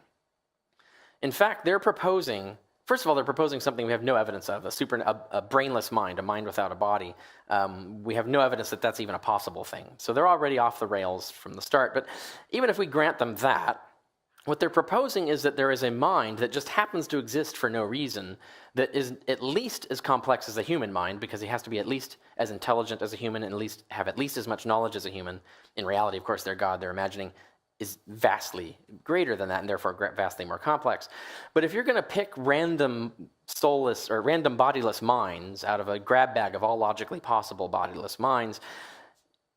In fact, they're proposing, first of all, they're proposing something we have no evidence of, a brainless mind, a mind without a body. We have no evidence that that's even a possible thing. So they're already off the rails from the start. But even if we grant them that, what they're proposing is that there is a mind that just happens to exist for no reason, that is at least as complex as a human mind, because he has to be at least as intelligent as a human and have at least as much knowledge as a human. In reality, of course, their God, they're imagining, is vastly greater than that and therefore vastly more complex. But if you're going to pick random soulless or random bodiless minds out of a grab bag of all logically possible bodiless minds,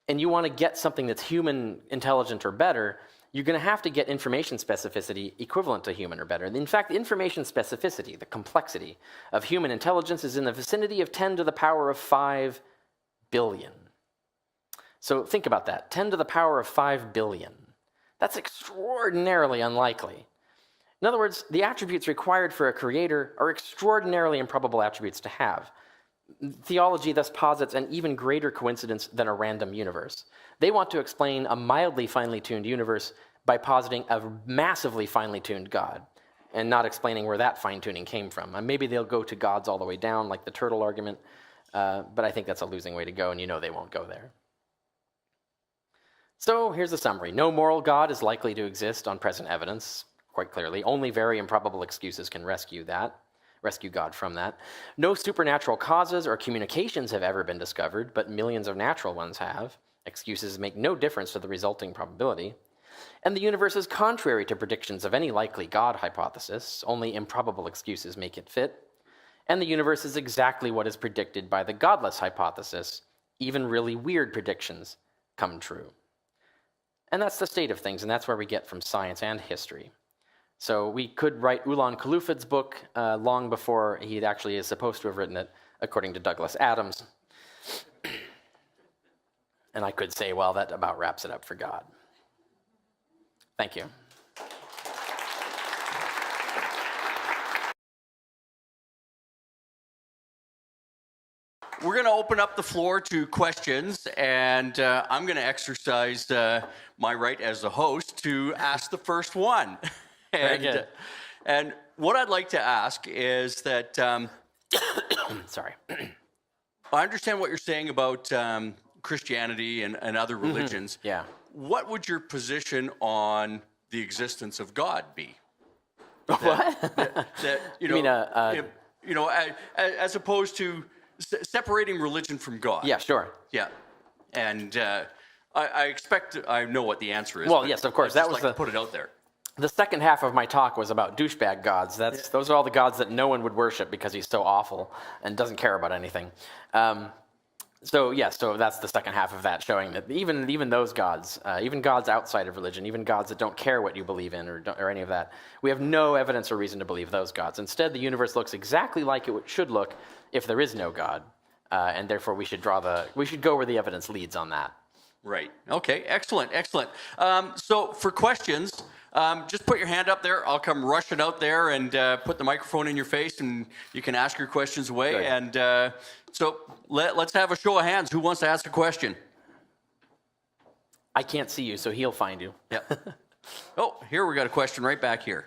and you want to get something that's human intelligent or better, you're going to have to get information specificity equivalent to human or better. In fact, the information specificity, the complexity of human intelligence is in the vicinity of 10 to the power of 5 billion. So think about that, 10 to the power of 5 billion. That's extraordinarily unlikely. In other words, the attributes required for a creator are extraordinarily improbable attributes to have. Theology thus posits an even greater coincidence than a random universe. They want to explain a mildly finely tuned universe by positing a massively finely tuned God and not explaining where that fine-tuning came from. And maybe they'll go to gods all the way down, like the turtle argument, but I think that's a losing way to go, and you know they won't go there. So here's the summary. No moral God is likely to exist on present evidence, quite clearly. Only very improbable excuses can rescue God from that. No supernatural causes or communications have ever been discovered, but millions of natural ones have. Excuses make no difference to the resulting probability. And the universe is contrary to predictions of any likely God hypothesis. Only improbable excuses make it fit. And the universe is exactly what is predicted by the godless hypothesis. Even really weird predictions come true. And that's the state of things, and that's where we get from science and history. So we could write Ulan Khulufad's book long before he actually is supposed to have written it, according to Douglas Adams. And I could say, well, that about wraps it up for God. Thank you. We're going to open up the floor to questions, and I'm going to exercise my right as the host to ask the first one. Very good. And what I'd like to ask is that Sorry. I understand what you're saying about Christianity and other religions. Yeah. What would your position on the existence of God be? What? As opposed to separating religion from God. Yeah, sure. Yeah, and I expect I know what the answer is. Well, yes, of course. That was to put it out there. The second half of my talk was about douchebag gods. Those are all the gods that no one would worship because he's so awful and doesn't care about anything. So yes, so that's the second half of that, showing that even those gods, even gods outside of religion, even gods that don't care what you believe in or any of that, we have no evidence or reason to believe those gods. Instead, the universe looks exactly like it should look if there is no God, and therefore we should go where the evidence leads on that. Right. Okay. Excellent. Excellent. So for questions, just put your hand up there. I'll come rushing out there and put the microphone in your face, and you can ask your questions away. Good. And so let's have a show of hands. Who wants to ask a question? I can't see you, so he'll find you. Yep. Oh, here we got a question right back here.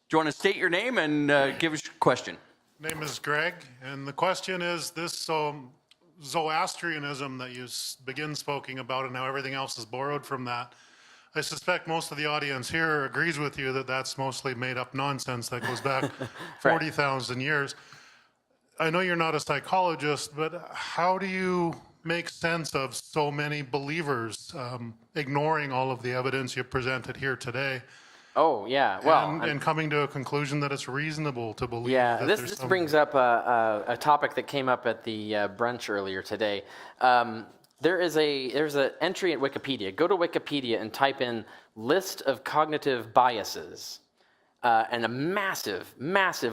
Do you want to state your name and give us your question? Name is Greg, and the question is this Zoroastrianism that you begin speaking about and how everything else is borrowed from that. I suspect most of the audience here agrees with you that that's mostly made up nonsense that goes back 40,000 years. I know you're not a psychologist, but how do you make sense of so many believers ignoring all of the evidence you presented here today? Oh, yeah. Well, and coming to a conclusion that it's reasonable to believe. yeah, that this brings up a topic that came up at the brunch earlier today. There's an entry at Wikipedia. Go to Wikipedia and type in list of cognitive biases, and a massive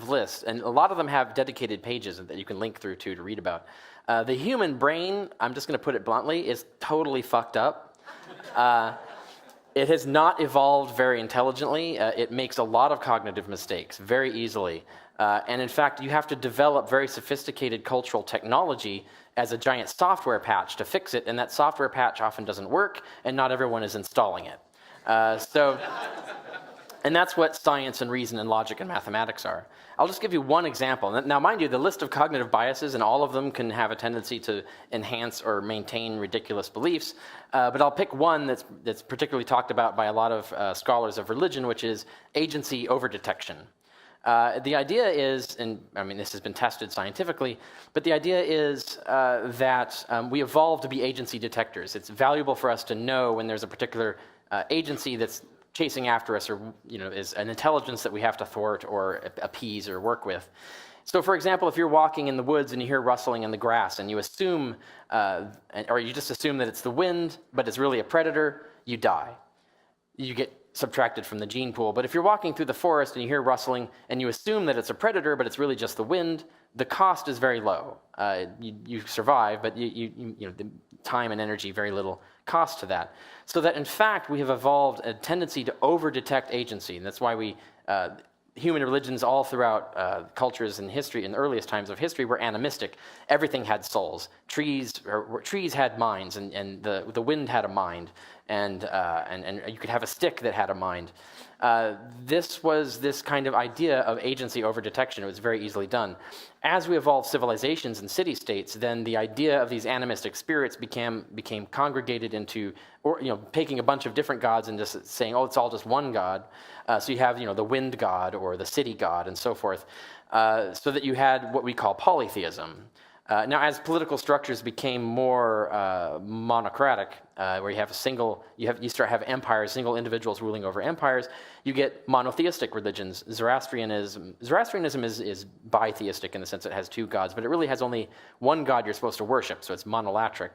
list. And a lot of them have dedicated pages that you can link through to read about. The human brain, I'm just going to put it bluntly, is totally fucked up. It has not evolved very intelligently. It makes a lot of cognitive mistakes very easily. And in fact, you have to develop very sophisticated cultural technology as a giant software patch to fix it, and that software patch often doesn't work, and not everyone is installing it. And that's what science and reason and logic and mathematics are. I'll just give you one example. Now, mind you, the list of cognitive biases, and all of them can have a tendency to enhance or maintain ridiculous beliefs, but I'll pick one that's particularly talked about by a lot of scholars of religion, which is agency overdetection. The idea is, and I mean this has been tested scientifically, but the idea is that we evolved to be agency detectors. It's valuable for us to know when there's a particular agency that's chasing after us, or is an intelligence that we have to thwart or appease or work with. So, for example, if you're walking in the woods and you hear rustling in the grass, and you assume, or you just assume that it's the wind, but it's really a predator, you die. You get subtracted from the gene pool. But if you're walking through the forest and you hear rustling, and you assume that it's a predator, but it's really just the wind, the cost is very low. You survive, but the time and energy, very little cost to that. So that in fact we have evolved a tendency to over-detect agency, and that's why human religions all throughout cultures in history, in the earliest times of history, were animistic. Everything had souls. Trees had minds, and the wind had a mind, and you could have a stick that had a mind. This was this kind of idea of agency over detection. It was very easily done. As we evolved civilizations and city-states, then the idea of these animistic spirits became congregated into, or taking a bunch of different gods and just saying, oh, it's all just one god. So you have the wind god or the city god and so forth. So that you had what we call polytheism. Now, as political structures became more monocratic, where you have you start have empires, single individuals ruling over empires, you get monotheistic religions. Zoroastrianism is bitheistic in the sense it has two gods, but it really has only one god you're supposed to worship, so it's monolatric.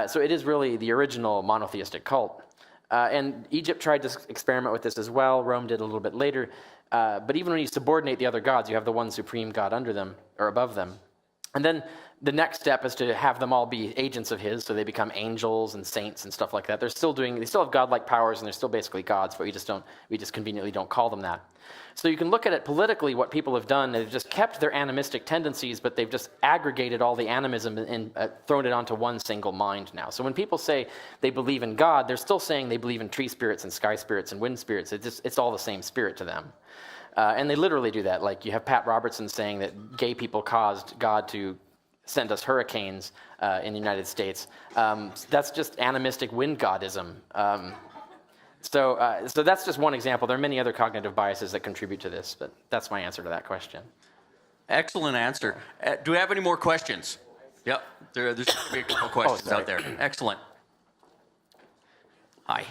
So it is really the original monotheistic cult. And Egypt tried to experiment with this as well. Rome did a little bit later. But even when you subordinate the other gods, you have the one supreme god under them or above them. And then the next step is to have them all be agents of his, so they become angels and saints and stuff like that. They still have godlike powers, and they're still basically gods, but we just conveniently don't call them that. So you can look at it politically, what people have done. They've just kept their animistic tendencies, but they've just aggregated all the animism and thrown it onto one single mind now. So when people say they believe in God, they're still saying they believe in tree spirits and sky spirits and wind spirits. It's all the same spirit to them. And they literally do that. Like you have Pat Robertson saying that gay people caused God to send us hurricanes in the United States. That's just animistic wind godism. So that's just one example. There are many other cognitive biases that contribute to this, but that's my answer to that question. Excellent answer. Do we have any more questions? Yep, there's a couple questions out there. Excellent. Hi.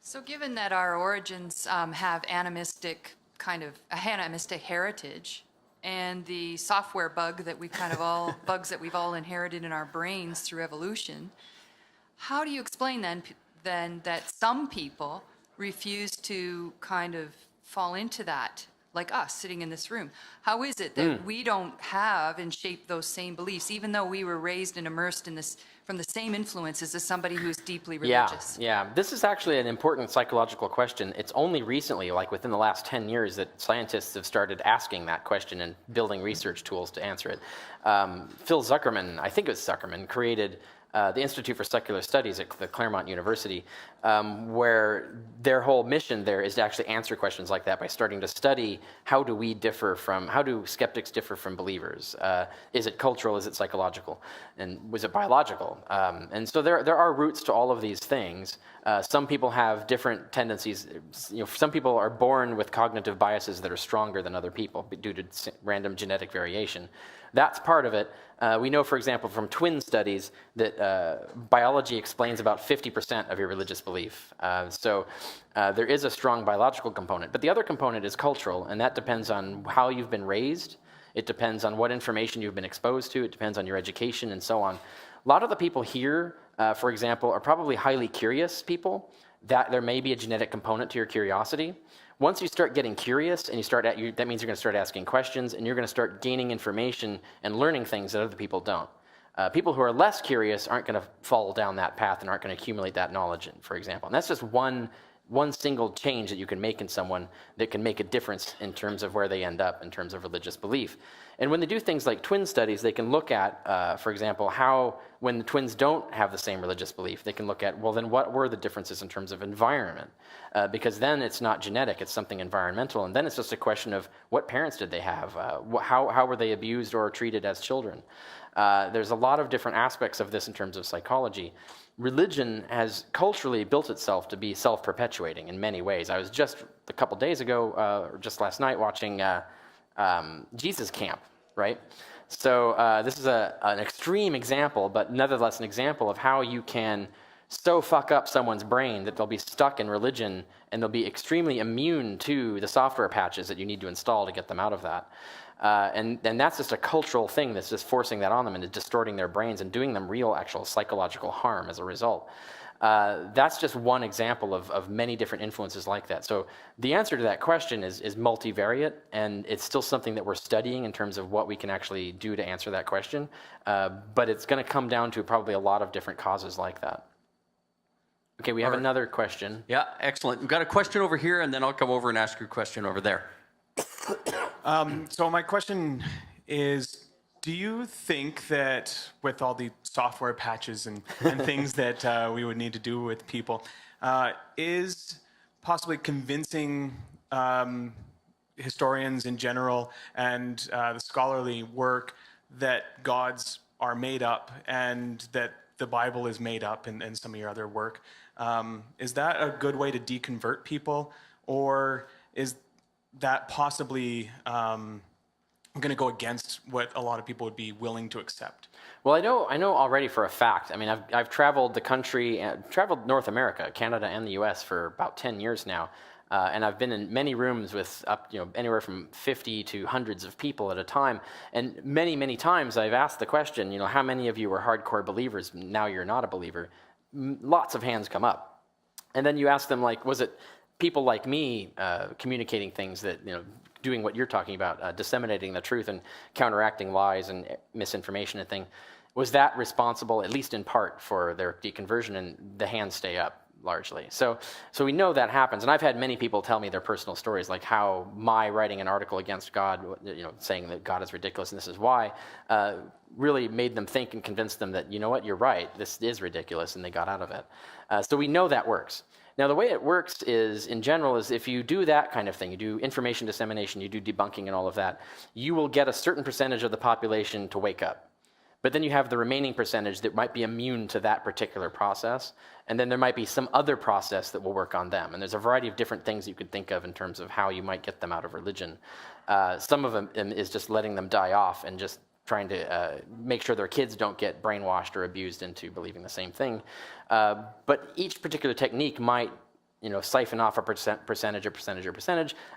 So given that our origins have animistic heritage, and the software bug that we kind of all, bugs that we've all inherited in our brains through evolution, how do you explain then that some people refuse to kind of fall into that, like us sitting in this room? How is it that we don't have and shape those same beliefs, even though we were raised and immersed in this from the same influences as somebody who's deeply religious? Yeah. This is actually an important psychological question. It's only recently, like within the last 10 years, that scientists have started asking that question and building research tools to answer it. Phil Zuckerman, I think it was Zuckerman, created the Institute for Secular Studies at the Claremont University, where their whole mission there is to actually answer questions like that by starting to study how do skeptics differ from believers? Is it cultural? Is it psychological? And was it biological? And so there are roots to all of these things. Some people have different tendencies. Some people are born with cognitive biases that are stronger than other people due to random genetic variation. That's part of it. We know, for example, from twin studies that biology explains about 50% of your religious belief. So there is a strong biological component. But the other component is cultural, and that depends on how you've been raised. It depends on what information you've been exposed to. It depends on your education and so on. A lot of the people here, for example, are probably highly curious people. That there may be a genetic component to your curiosity. Once you start getting curious and that means you're going to start asking questions and you're going to start gaining information and learning things that other people don't. People who are less curious aren't going to fall down that path and aren't going to accumulate that knowledge, for example. And that's just one single change that you can make in someone that can make a difference in terms of where they end up in terms of religious belief. And when they do things like twin studies, they can look at, for example, how when the twins don't have the same religious belief, they can look at, well, then what were the differences in terms of environment? Because then it's not genetic, it's something environmental. And then it's just a question of what parents did they have? How were they abused or treated as children? There's a lot of different aspects of this in terms of psychology. Religion has culturally built itself to be self-perpetuating in many ways. I was just a couple days ago, or just last night, watching Jesus Camp, right? So this is an extreme example, but nevertheless an example of how you can so fuck up someone's brain that they'll be stuck in religion and they'll be extremely immune to the software patches that you need to install to get them out of that. And that's just a cultural thing that's just forcing that on them and distorting their brains and doing them real, actual psychological harm as a result. That's just one example of many different influences like that. So the answer to that question is multivariate, and it's still something that we're studying in terms of what we can actually do to answer that question. But it's going to come down to probably a lot of different causes like that. Okay, we have another question. Yeah, excellent. We've got a question over here, and then I'll come over and ask your question over there. So my question is, do you think that with all the software patches and things that we would need to do with people, is possibly convincing historians in general and the scholarly work that gods are made up and that the Bible is made up and some of your other work, is that a good way to deconvert people, or is that possibly going to go against what a lot of people would be willing to accept? Well, I know already for a fact. I mean, I've traveled the country, traveled North America, Canada, and the U.S. for about 10 years now, and I've been in many rooms with anywhere from 50 to hundreds of people at a time. And many times I've asked the question, how many of you were hardcore believers? Now you're not a believer. Lots of hands come up, and then you ask them, like, was it people like me communicating things that, doing what you're talking about, disseminating the truth and counteracting lies and misinformation and thing, was that responsible, at least in part, for their deconversion? And the hands stay up largely. So we know that happens. And I've had many people tell me their personal stories, like how my writing an article against God, saying that God is ridiculous and this is why, really made them think and convinced them that, you're right, this is ridiculous, and they got out of it. So we know that works. Now, the way it works is, in general, is if you do that kind of thing, you do information dissemination, you do debunking and all of that, you will get a certain percentage of the population to wake up. But then you have the remaining percentage that might be immune to that particular process, and then there might be some other process that will work on them. And there's a variety of different things you could think of in terms of how you might get them out of religion. Some of them is just letting them die off and just trying to make sure their kids don't get brainwashed or abused into believing the same thing. But each particular technique might siphon off a percentage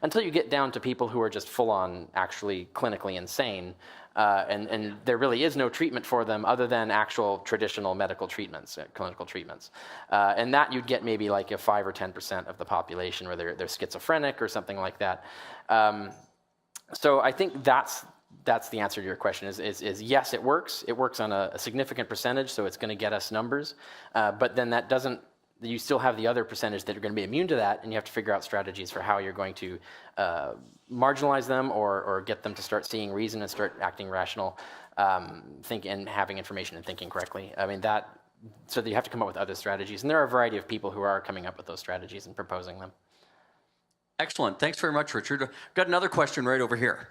until you get down to people who are just full on actually clinically insane. And there really is no treatment for them other than actual traditional medical treatments, clinical treatments. And that you'd get maybe like a 5 or 10% of the population where they're schizophrenic or something like that. So I think that's the answer to your question is yes, it works. It works on a significant percentage, so it's going to get us numbers. But then that doesn't, you still have the other percentage that are going to be immune to that, and you have to figure out strategies for how you're going to marginalize them or get them to start seeing reason and start acting rational, think and having information and thinking correctly. I mean, so you have to come up with other strategies. And there are a variety of people who are coming up with those strategies and proposing them. Excellent. Thanks very much, Richard. Got another question right over here.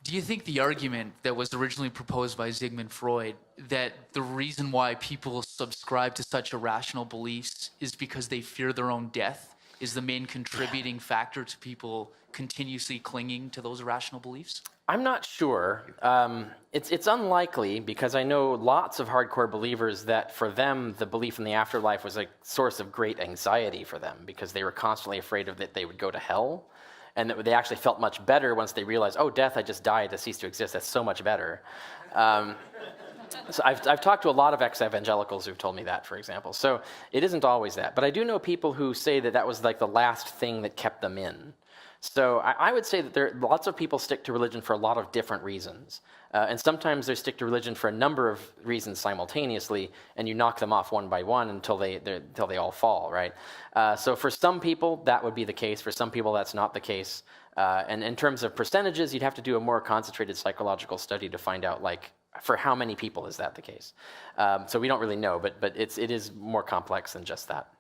Do you think the argument that was originally proposed by Sigmund Freud, that the reason why people subscribe to such irrational beliefs is because they fear their own death, is the main contributing factor to people continuously clinging to those irrational beliefs? I'm not sure. It's unlikely, because I know lots of hardcore believers that for them the belief in the afterlife was a source of great anxiety for them, because they were constantly afraid of that they would go to hell. And that they actually felt much better once they realized, oh, death, I just died, I ceased to exist. That's so much better. So I've talked to a lot of ex-evangelicals who've told me that, for example. So it isn't always that. But I do know people who say that was like the last thing that kept them in. So I would say that lots of people stick to religion for a lot of different reasons. And sometimes they stick to religion for a number of reasons simultaneously, and you knock them off one by one until they all fall, right? So for some people, that would be the case. For some people, that's not the case. And in terms of percentages, you'd have to do a more concentrated psychological study to find out, like, for how many people is that the case. So we don't really know, but it is more complex than just that.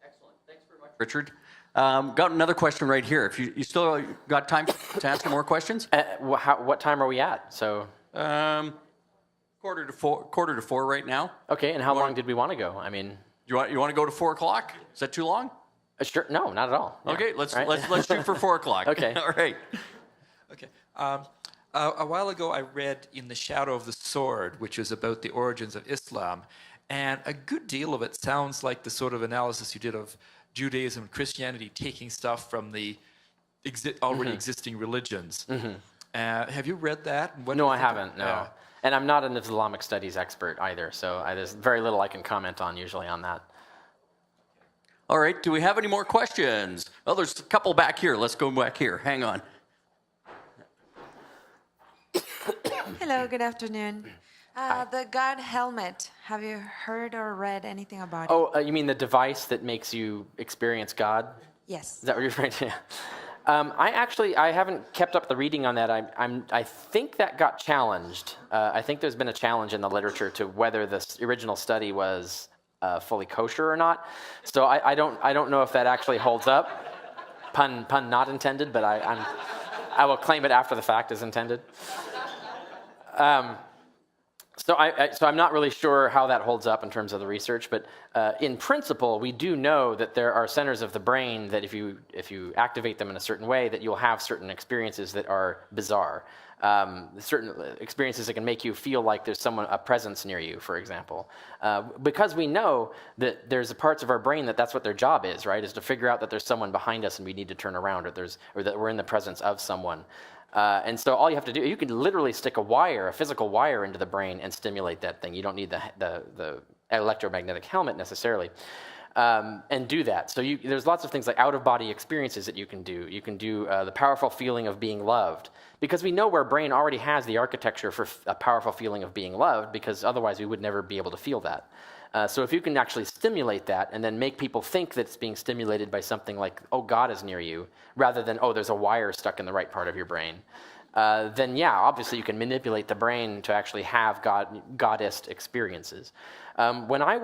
Excellent. Thanks very much, Richard. Got another question right here. If you still got time to ask more questions? What time are we at? So Quarter to four right now. okay, and how long did we want to go? I mean, You want to go to 4 o'clock? Is that too long? sure. No, not at all. Yeah. Okay, let's Right? let's shoot for 4 o'clock. Okay. All right. Okay. A while ago, I read In the Shadow of the Sword, which is about the origins of Islam. And a good deal of it sounds like the sort of analysis you did of Judaism and Christianity, taking stuff from the already existing religions. Have you read that? No, I haven't, no. And I'm not an Islamic studies expert either, so there's very little I can comment on usually on that. All right. Do we have any more questions? Oh, there's a couple back here. Let's go back here. Hang on. Hello, good afternoon. The God helmet, have you heard or read anything about it? Oh, you mean the device that makes you experience God? Yes. Is that what you're referring to? I haven't kept up the reading on that. I think that got challenged. I think there's been a challenge in the literature to whether the original study was fully kosher or not. So I don't know if that actually holds up. Pun not intended, but I will claim it after the fact as intended. So I'm not really sure how that holds up in terms of the research, but in principle, we do know that there are centers of the brain that if you activate them in a certain way, that you'll have certain experiences that are bizarre. Certain experiences that can make you feel like there's a presence near you, for example. Because we know that there's parts of our brain that's what their job is, right? Is to figure out that there's someone behind us and we need to turn around, or that we're in the presence of someone. And so all you have to do, you can literally stick a physical wire into the brain and stimulate that thing. You don't need the electromagnetic helmet necessarily, and do that. So there's lots of things like out-of-body experiences that you can do. You can do the powerful feeling of being loved, because we know our brain already has the architecture for a powerful feeling of being loved, because otherwise we would never be able to feel that. So if you can actually stimulate that and then make people think that it's being stimulated by something like, oh, God is near you, rather than, oh, there's a wire stuck in the right part of your brain, then yeah, obviously you can manipulate the brain to actually have Godist experiences. When I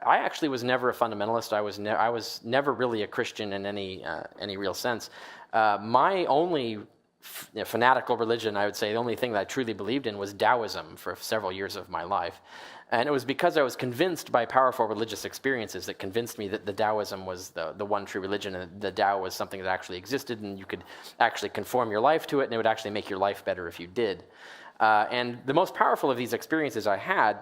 actually was never a fundamentalist. I was never really a Christian in any real sense. My only fanatical religion, I would say, the only thing that I truly believed in was Taoism for several years of my life. And it was because I was convinced by powerful religious experiences that convinced me that the Taoism was the one true religion, and the Tao was something that actually existed, and you could actually conform your life to it, and it would actually make your life better if you did. And the most powerful of these experiences I had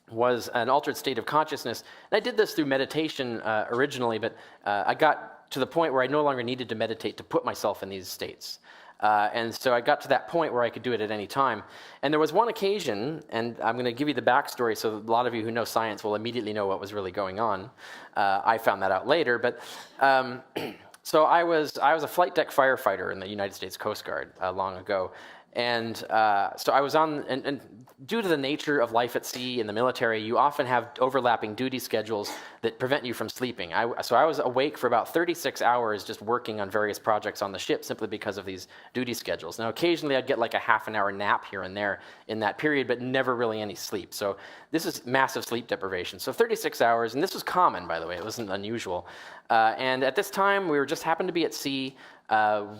was an altered state of consciousness. And I did this through meditation originally, but I got to the point where I no longer needed to meditate to put myself in these states. And so I got to that point where I could do it at any time. And there was one occasion, and I'm going to give you the backstory so a lot of you who know science will immediately know what was really going on. I found that out later, but so I was a flight deck firefighter in the United States Coast Guard long ago. And so I was on, and due to the nature of life at sea in the military, you often have overlapping duty schedules that prevent you from sleeping. So I was awake for about 36 hours just working on various projects on the ship simply because of these duty schedules. Now, occasionally I'd get like a half an hour nap here and there in that period, but never really any sleep. So this is massive sleep deprivation. So 36 hours, and this was common, by the way. It wasn't unusual. And at this time, we were just happened to be at sea.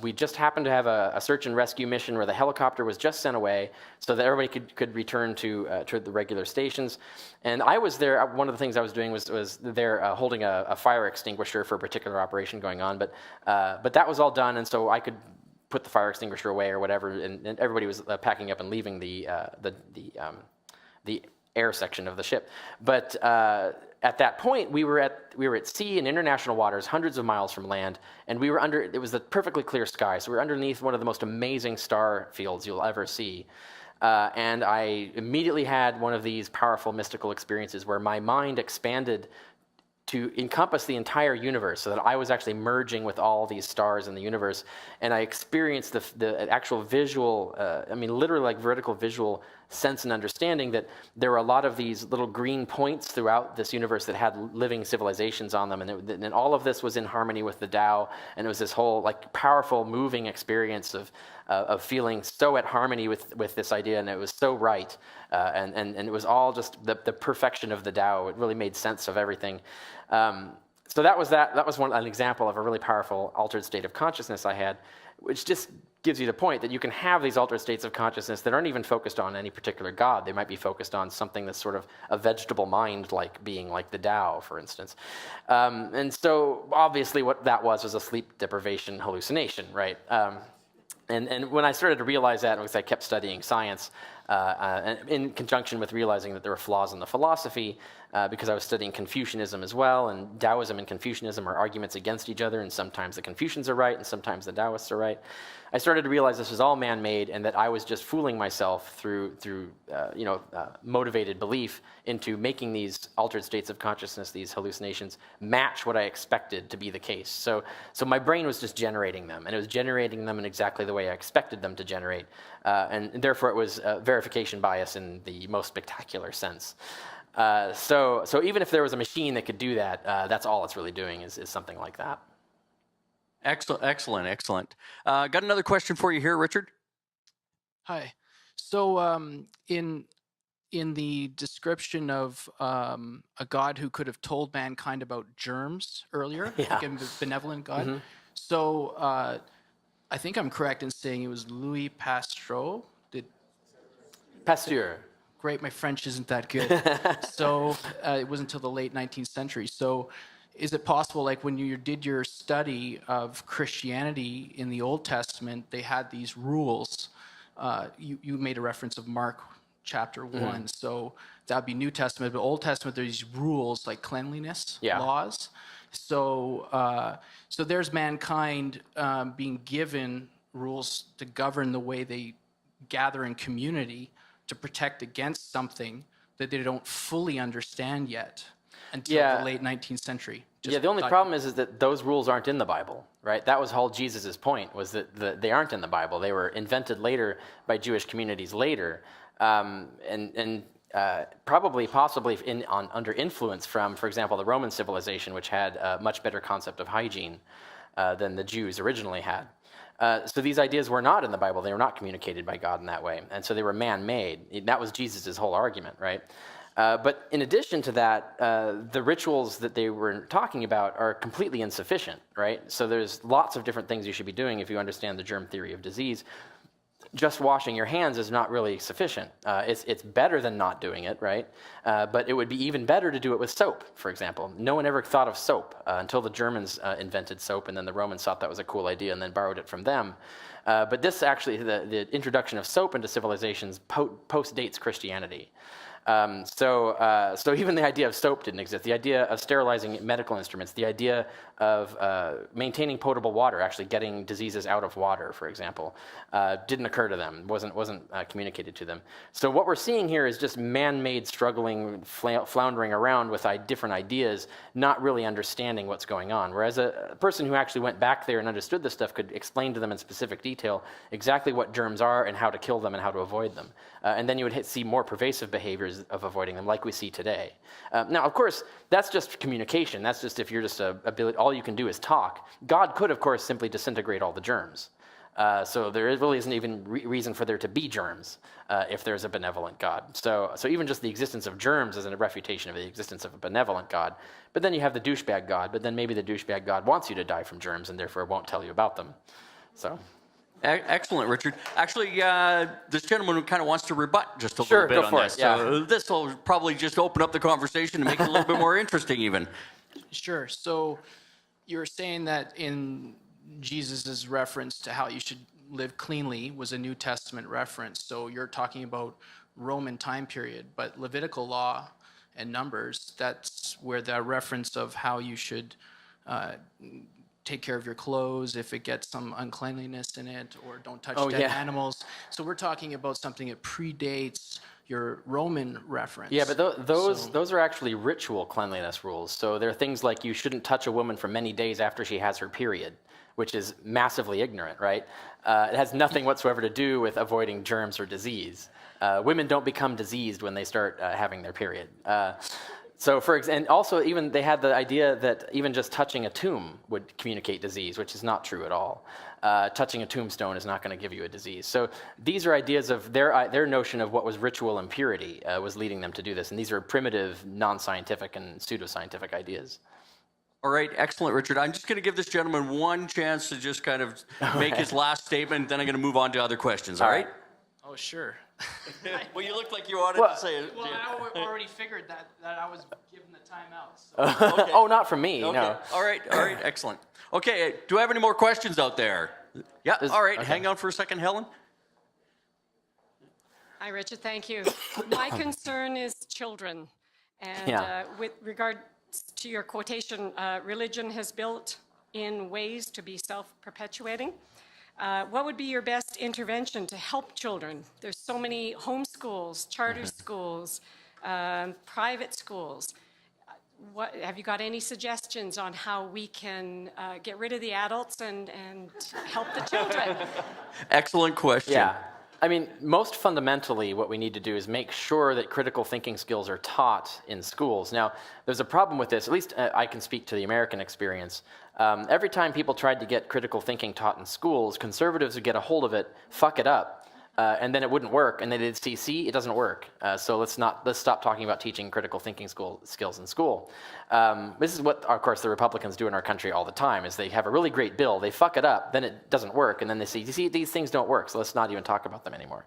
We just happened to have a search and rescue mission where the helicopter was just sent away so that everybody could return to the regular stations. And I was there. One of the things I was doing was there holding a fire extinguisher for a particular operation going on. But that was all done, and so I could put the fire extinguisher away or whatever. And everybody was packing up and leaving the air section of the ship. But at that point, we were at sea in international waters, hundreds of miles from land, and we were under. It was a perfectly clear sky, so we were underneath one of the most amazing star fields you'll ever see. And I immediately had one of these powerful mystical experiences where my mind expanded to encompass the entire universe, so that I was actually merging with all these stars in the universe, and I experienced the actual visual, literally like vertical visual sense and understanding that there were a lot of these little green points throughout this universe that had living civilizations on them, and all of this was in harmony with the Tao, and it was this whole like powerful, moving experience of feeling so at harmony with this idea, and it was so right, and it was all just the perfection of the Tao. It really made sense of everything. So that was an example of a really powerful altered state of consciousness I had, which just gives you the point that you can have these altered states of consciousness that aren't even focused on any particular God. They might be focused on something that's sort of a vegetable mind-like being, like the Tao, for instance. And so obviously what that was a sleep deprivation hallucination, right? And when I started to realize that, because I kept studying science, in conjunction with realizing that there were flaws in the philosophy, because I was studying Confucianism as well, and Taoism and Confucianism are arguments against each other, and sometimes the Confucians are right, and sometimes the Taoists are right. I started to realize this was all man-made, and that I was just fooling myself through motivated belief into making these altered states of consciousness, these hallucinations, match what I expected to be the case. So my brain was just generating them, and it was generating them in exactly the way I expected them to generate, and therefore it was verification bias in the most spectacular sense. So even if there was a machine that could do that, that's all it's really doing is something like that. Excellent. Got another question for you here, Richard. Hi. So in the description of a God who could have told mankind about germs earlier, like a benevolent God. Mm-hmm. So I think I'm correct in saying it was Louis Pasteur. Pasteur. Great, my French isn't that good. So it wasn't until the late 19th century. So is it possible, like when you did your study of Christianity in the Old Testament, they had these rules? You made a reference of Mark chapter 1. So that would be New Testament. But Old Testament, there's these rules like cleanliness laws. So there's mankind being given rules to govern the way they gather in community to protect against something that they don't fully understand yet until the late 19th century. The only problem is that those rules aren't in the Bible, right? That was all Jesus' point, was that they aren't in the Bible. They were invented later by Jewish communities later, and possibly under influence from, for example, the Roman civilization, which had a much better concept of hygiene than the Jews originally had. So these ideas were not in the Bible. They were not communicated by God in that way. And so they were man-made. That was Jesus' whole argument, right? But in addition to that, the rituals that they were talking about are completely insufficient, right? So there's lots of different things you should be doing if you understand the germ theory of disease. Just washing your hands is not really sufficient. It's better than not doing it, right? But it would be even better to do it with soap, for example. No one ever thought of soap until the Germans invented soap, and then the Romans thought that was a cool idea and then borrowed it from them. But this actually, the introduction of soap into civilizations post-dates Christianity. So even the idea of soap didn't exist. The idea of sterilizing medical instruments, the idea of maintaining potable water, actually getting diseases out of water, for example, didn't occur to them. wasn't communicated to them. So what we're seeing here is just man-made struggling, floundering around with different ideas, not really understanding what's going on. Whereas a person who actually went back there and understood this stuff could explain to them in specific detail exactly what germs are and how to kill them and how to avoid them. And then you would see more pervasive behaviors of avoiding them like we see today. Now, of course, that's just communication. That's just if you're just all you can do is talk. God could, of course, simply disintegrate all the germs. So there really isn't even reason for there to be germs if there's a benevolent God. So even just the existence of germs is a refutation of the existence of a benevolent God. But then you have the douchebag God, but then maybe the douchebag God wants you to die from germs and therefore won't tell you about them. So... Excellent, Richard. Actually, this gentleman kind of wants to rebut just a Sure, little bit go on for this. it, yeah. So this will probably just open up the conversation and make it a little bit more interesting even. Sure. So you were saying that in Jesus's reference to how you should live cleanly was a New Testament reference. So you're talking about Roman time period, but Levitical law and Numbers, that's where the reference of how you should take care of your clothes if it gets some uncleanliness in it, or don't touch dead animals. So we're talking about something that predates your Roman reference. Yeah, but those are actually ritual cleanliness rules. So there are things like you shouldn't touch a woman for many days after she has her period, which is massively ignorant, right? It has nothing whatsoever to do with avoiding germs or disease. Women don't become diseased when they start having their period. So and also even they had the idea that even just touching a tomb would communicate disease, which is not true at all. Touching a tombstone is not going to give you a disease. So these are ideas of their notion of what was ritual impurity was leading them to do this. And these are primitive, non-scientific and pseudoscientific ideas. All right, excellent, Richard. I'm just going to give this gentleman one chance to just kind of make his last statement, then I'm going to move on to other questions, all right? Oh, sure. Well, you looked like you wanted to say it. Well, I already figured that I was given the timeout. So. Okay. Oh, not from me, Okay. no. All right, excellent. Okay, do I have any more questions out there? Yeah, all right. okay. Hang on for a second, Helen. Hi, Richard. Thank you. My concern is children. And with regard to your quotation, religion has built in ways to be self-perpetuating. What would be your best intervention to help children? There's so many homeschools, charter schools, private schools. Have you got any suggestions on how we can get rid of the adults and help the children? Excellent question. Yeah. I mean, most fundamentally, what we need to do is make sure that critical thinking skills are taught in schools. Now, there's a problem with this. At least I can speak to the American experience. Every time people tried to get critical thinking taught in schools, conservatives would get a hold of it, fuck it up, and then it wouldn't work. And then they'd see, it doesn't work. So let's stop talking about teaching critical thinking skills in school. This is what, of course, the Republicans do in our country all the time, is they have a really great bill, they fuck it up, then it doesn't work, and then they say, you see, these things don't work, so let's not even talk about them anymore.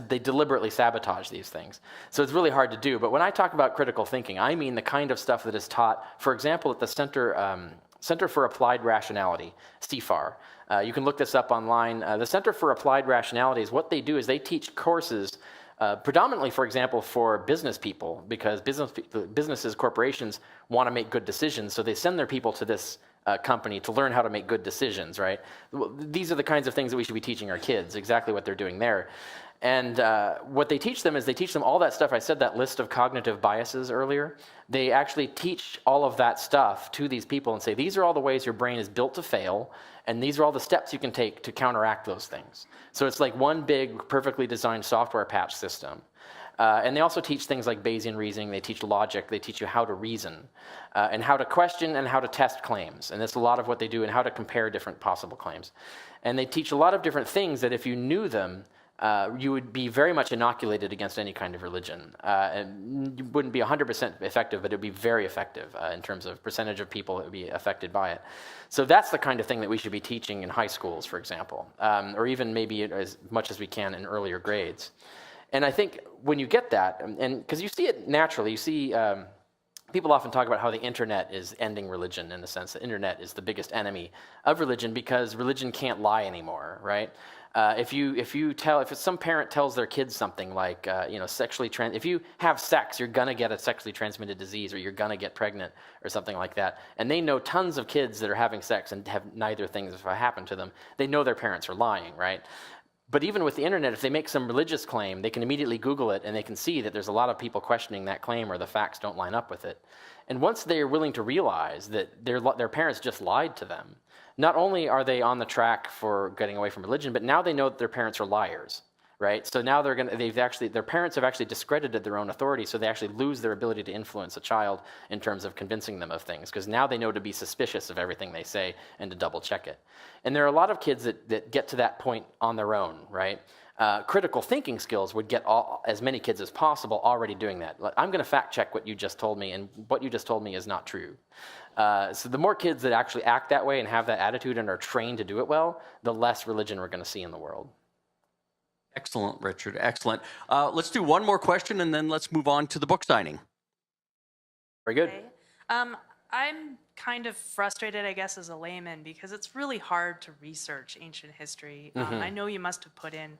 They deliberately sabotage these things. So it's really hard to do. But when I talk about critical thinking, I mean the kind of stuff that is taught, for example, at the Center for Applied Rationality, CFAR. You can look this up online. The Center for Applied Rationality is what they do is they teach courses predominantly, for example, for business people, because businesses, corporations want to make good decisions, so they send their people to this company to learn how to make good decisions, right? These are the kinds of things that we should be teaching our kids, exactly what they're doing there. And what they teach them is they teach them all that stuff. I said that list of cognitive biases earlier. They actually teach all of that stuff to these people and say, these are all the ways your brain is built to fail, and these are all the steps you can take to counteract those things. So it's like one big, perfectly designed software patch system. And they also teach things like Bayesian reasoning. They teach logic. They teach you how to reason and how to question and how to test claims. And that's a lot of what they do, and how to compare different possible claims. And they teach a lot of different things that if you knew them, you would be very much inoculated against any kind of religion. And you wouldn't be 100% effective, but it would be very effective in terms of percentage of people that would be affected by it. So that's the kind of thing that we should be teaching in high schools, for example, or even maybe as much as we can in earlier grades. And I think when you get that, and because you see it naturally, you see people often talk about how the internet is ending religion, in the sense the internet is the biggest enemy of religion because religion can't lie anymore, right? If some parent tells their kids something like, if you have sex, you're gonna get a sexually transmitted disease, or you're gonna get pregnant, or something like that, and they know tons of kids that are having sex and have neither things happen to them, they know their parents are lying, right? But even with the internet, if they make some religious claim, they can immediately Google it and they can see that there's a lot of people questioning that claim or the facts don't line up with it. And once they are willing to realize that their parents just lied to them, not only are they on the track for getting away from religion, but now they know that their parents are liars, right? So now their parents have actually discredited their own authority, so they actually lose their ability to influence a child in terms of convincing them of things, because now they know to be suspicious of everything they say and to double check it. And there are a lot of kids that get to that point on their own, right? Critical thinking skills would get as many kids as possible already doing that. I'm going to fact check what you just told me, and what you just told me is not true. So the more kids that actually act that way and have that attitude and are trained to do it well, the less religion we're going to see in the world. Excellent, Richard. Excellent. Let's do one more question, and then let's move on to the book signing. Very good. Okay. I'm kind of frustrated, I guess, as a layman, because it's really hard to research ancient history. I know you must have put in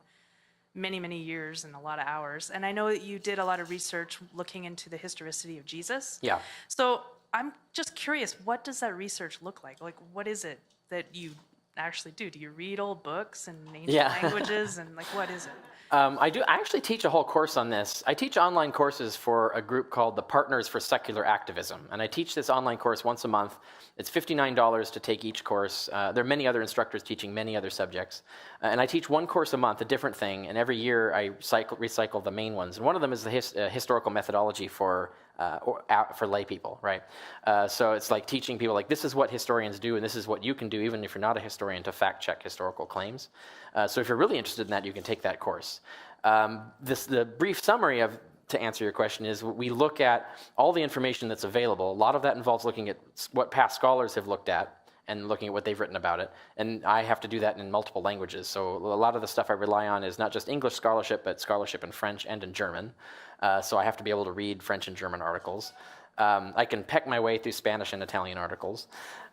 many, many years and a lot of hours. And I know that you did a lot of research looking into the historicity of Jesus. Yeah. So I'm just curious, what does that research look like? Like, what is it that you actually do? Do you read old books and ancient languages, and like, what is it? I actually teach a whole course on this. I teach online courses for a group called the Partners for Secular Activism. And I teach this online course once a month. It's $59 to take each course. There are many other instructors teaching many other subjects. And I teach one course a month, a different thing. And every year I recycle the main ones. And one of them is the historical methodology for lay people, right? So it's like teaching people, like, this is what historians do, and this is what you can do, even if you're not a historian, to fact check historical claims. So if you're really interested in that, you can take that course. The brief summary to answer your question is, we look at all the information that's available. A lot of that involves looking at what past scholars have looked at and looking at what they've written about it. And I have to do that in multiple languages. So a lot of the stuff I rely on is not just English scholarship, but scholarship in French and in German. So I have to be able to read French and German articles. I can peck my way through Spanish and Italian articles,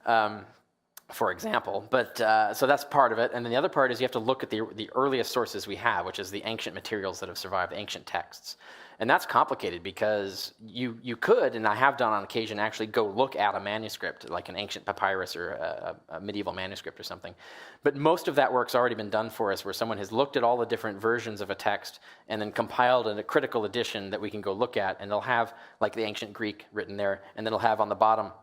for example. But so that's part of it. And then the other part is you have to look at the earliest sources we have, which is the ancient materials that have survived, ancient texts. And that's complicated because you could, and I have done on occasion, actually go look at a manuscript, like an ancient papyrus or a medieval manuscript or something. But most of that work's already been done for us, where someone has looked at all the different versions of a text and then compiled a critical edition that we can go look at, and they'll have, like, the ancient Greek written there, and then it'll have on the bottom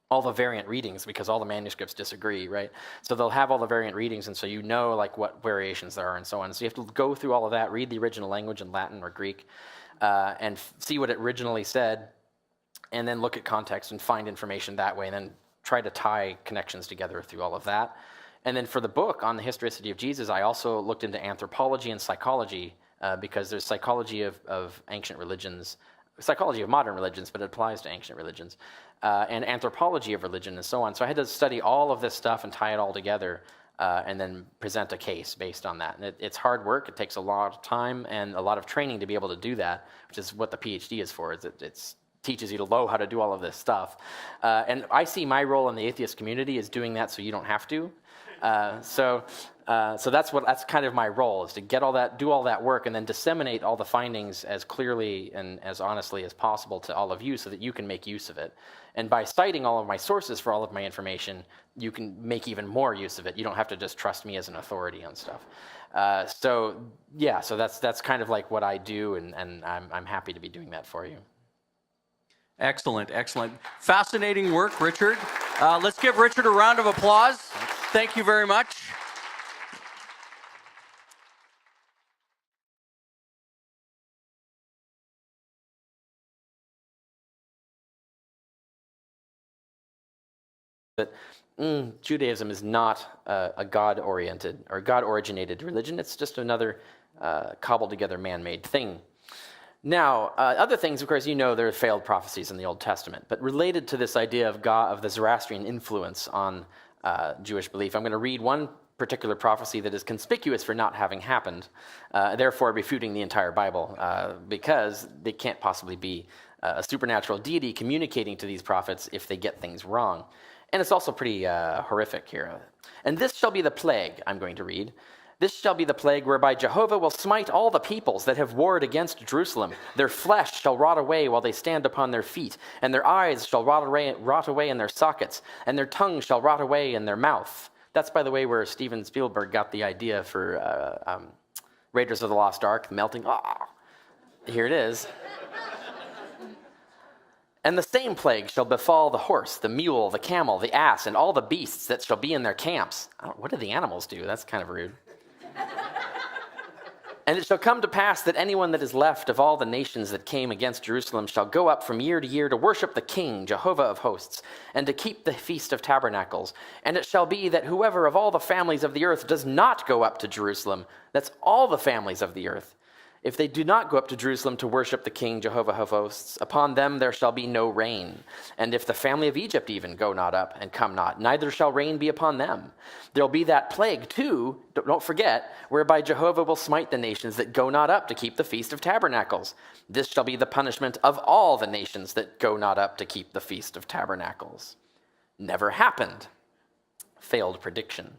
all the variant readings, because all the manuscripts disagree, right? So they'll have all the variant readings, and so you know, like, what variations there are and so on. So you have to go through all of that, read the original language in Latin or Greek, and see what it originally said, and then look at context and find information that way, and then try to tie connections together through all of that. And then for the book on the historicity of Jesus, I also looked into anthropology and psychology, because there's psychology of ancient religions, psychology of modern religions, but it applies to ancient religions, and anthropology of religion and so on. So I had to study all of this stuff and tie it all together, and then present a case based on that. And it's hard work. It takes a lot of time and a lot of training to be able to do that, which is what the PhD is for. It teaches you to know how to do all of this stuff. And I see my role in the atheist community as doing that so you don't have to. So that's kind of my role, is to get all that, do all that work, and then disseminate all the findings as clearly and as honestly as possible to all of you, so that you can make use of it. And by citing all of my sources for all of my information, you can make even more use of it. You don't have to just trust me as an authority on stuff. So that's kind of like what I do, and I'm happy to be doing that for you. Excellent, excellent. Fascinating work, Richard. Let's give Richard a round of applause. Thank you very much. That Judaism is not a God-oriented or God-originated religion. It's just another cobbled-together man-made thing. Now, other things, of course, there are failed prophecies in the Old Testament, but related to this idea of God, of the Zoroastrian influence on Jewish belief, I'm going to read one particular prophecy that is conspicuous for not having happened, therefore refuting the entire Bible, because they can't possibly be a supernatural deity communicating to these prophets if they get things wrong. And it's also pretty horrific here. And this shall be the plague, I'm going to read. This shall be the plague whereby Jehovah will smite all the peoples that have warred against Jerusalem. Their flesh shall rot away while they stand upon their feet, and their eyes shall rot away in their sockets, and their tongue shall rot away in their mouth. That's, by the way, where Steven Spielberg got the idea for Raiders of the Lost Ark, melting. Here it is. And the same plague shall befall the horse, the mule, the camel, the ass, and all the beasts that shall be in their camps. What do the animals do? That's kind of rude. And it shall come to pass that anyone that is left of all the nations that came against Jerusalem shall go up from year to year to worship the King, Jehovah of hosts, and to keep the Feast of Tabernacles. And it shall be that whoever of all the families of the earth does not go up to Jerusalem, that's all the families of the earth, if they do not go up to Jerusalem to worship the King, Jehovah of hosts, upon them there shall be no rain. And if the family of Egypt even go not up and come not, neither shall rain be upon them. There will be that plague too, don't forget, whereby Jehovah will smite the nations that go not up to keep the Feast of Tabernacles. This shall be the punishment of all the nations that go not up to keep the Feast of Tabernacles. Never happened. Failed prediction.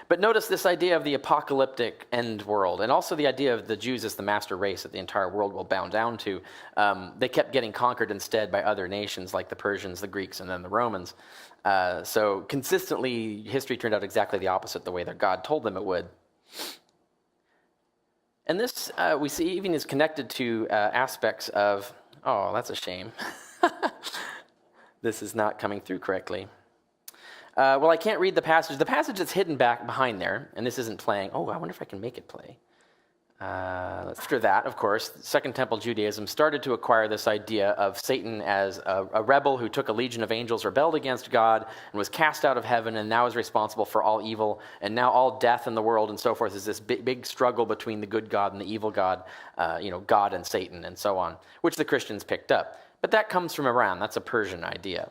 But notice this idea of the apocalyptic end world, and also the idea of the Jews as the master race that the entire world will bow down to. They kept getting conquered instead by other nations like the Persians, the Greeks, and then the Romans. So consistently, history turned out exactly the opposite the way that God told them it would. And this, we see, even is connected to aspects of, oh, that's a shame. This is not coming through correctly. Well, I can't read the passage. The passage is hidden back behind there, and this isn't playing. Oh, I wonder if I can make it play. After that, of course, Second Temple Judaism started to acquire this idea of Satan as a rebel who took a legion of angels, rebelled against God, and was cast out of heaven, and now is responsible for all evil, and now all death in the world and so forth is this big struggle between the good God and the evil God, God and Satan, and so on, which the Christians picked up. But that comes from Iran. That's a Persian idea.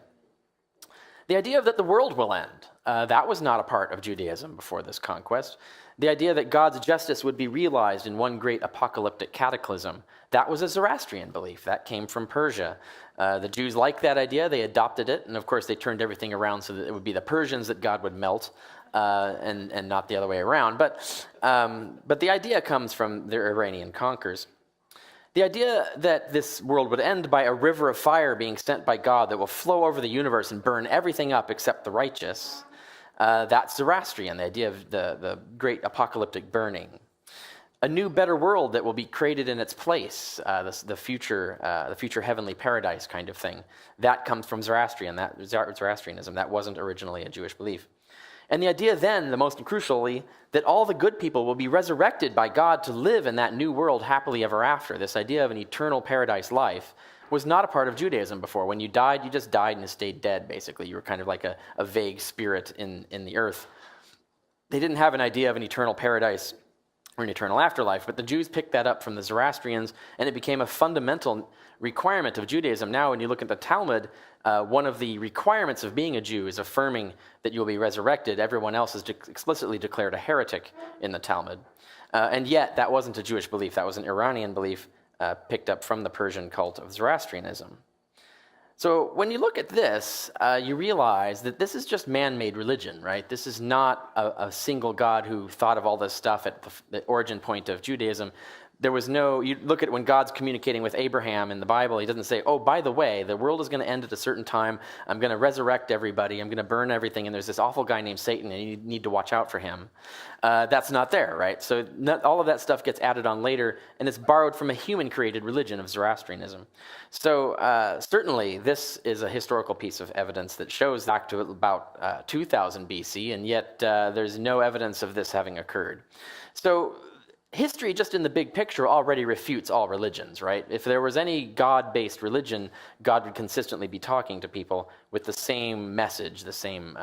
The idea that the world will end, that was not a part of Judaism before this conquest. The idea that God's justice would be realized in one great apocalyptic cataclysm, that was a Zoroastrian belief. That came from Persia. The Jews liked that idea. They adopted it. And of course, they turned everything around so that it would be the Persians that God would melt and not the other way around. But the idea comes from the Iranian conquerors. The idea that this world would end by a river of fire being sent by God that will flow over the universe and burn everything up except the righteous, that's Zoroastrian, the idea of the great apocalyptic burning. A new, better world that will be created in its place, the future heavenly paradise kind of thing, that comes from Zoroastrianism. That wasn't originally a Jewish belief. And the idea then, the most crucially, that all the good people will be resurrected by God to live in that new world happily ever after. This idea of an eternal paradise life was not a part of Judaism before. When you died, you just died and stayed dead, basically. You were kind of like a vague spirit in the earth. They didn't have an idea of an eternal paradise or an eternal afterlife, but the Jews picked that up from the Zoroastrians, and it became a fundamental requirement of Judaism. Now, when you look at the Talmud, one of the requirements of being a Jew is affirming that you'll be resurrected. Everyone else is explicitly declared a heretic in the Talmud. And yet, that wasn't a Jewish belief. That was an Iranian belief picked up from the Persian cult of Zoroastrianism. So when you look at this, you realize that this is just man-made religion, right? This is not a single God who thought of all this stuff at the origin point of Judaism. There was no, you look at when God's communicating with Abraham in the Bible, he doesn't say, oh, by the way, the world is going to end at a certain time. I'm going to resurrect everybody. I'm going to burn everything. And there's this awful guy named Satan, and you need to watch out for him. That's not there, right? So all of that stuff gets added on later, and it's borrowed from a human-created religion of Zoroastrianism. So certainly this is a historical piece of evidence that shows back to about 2000 BC, and yet there's no evidence of this having occurred. So history, just in the big picture, already refutes all religions, right? If there was any God-based religion, God would consistently be talking to people with the same message, the same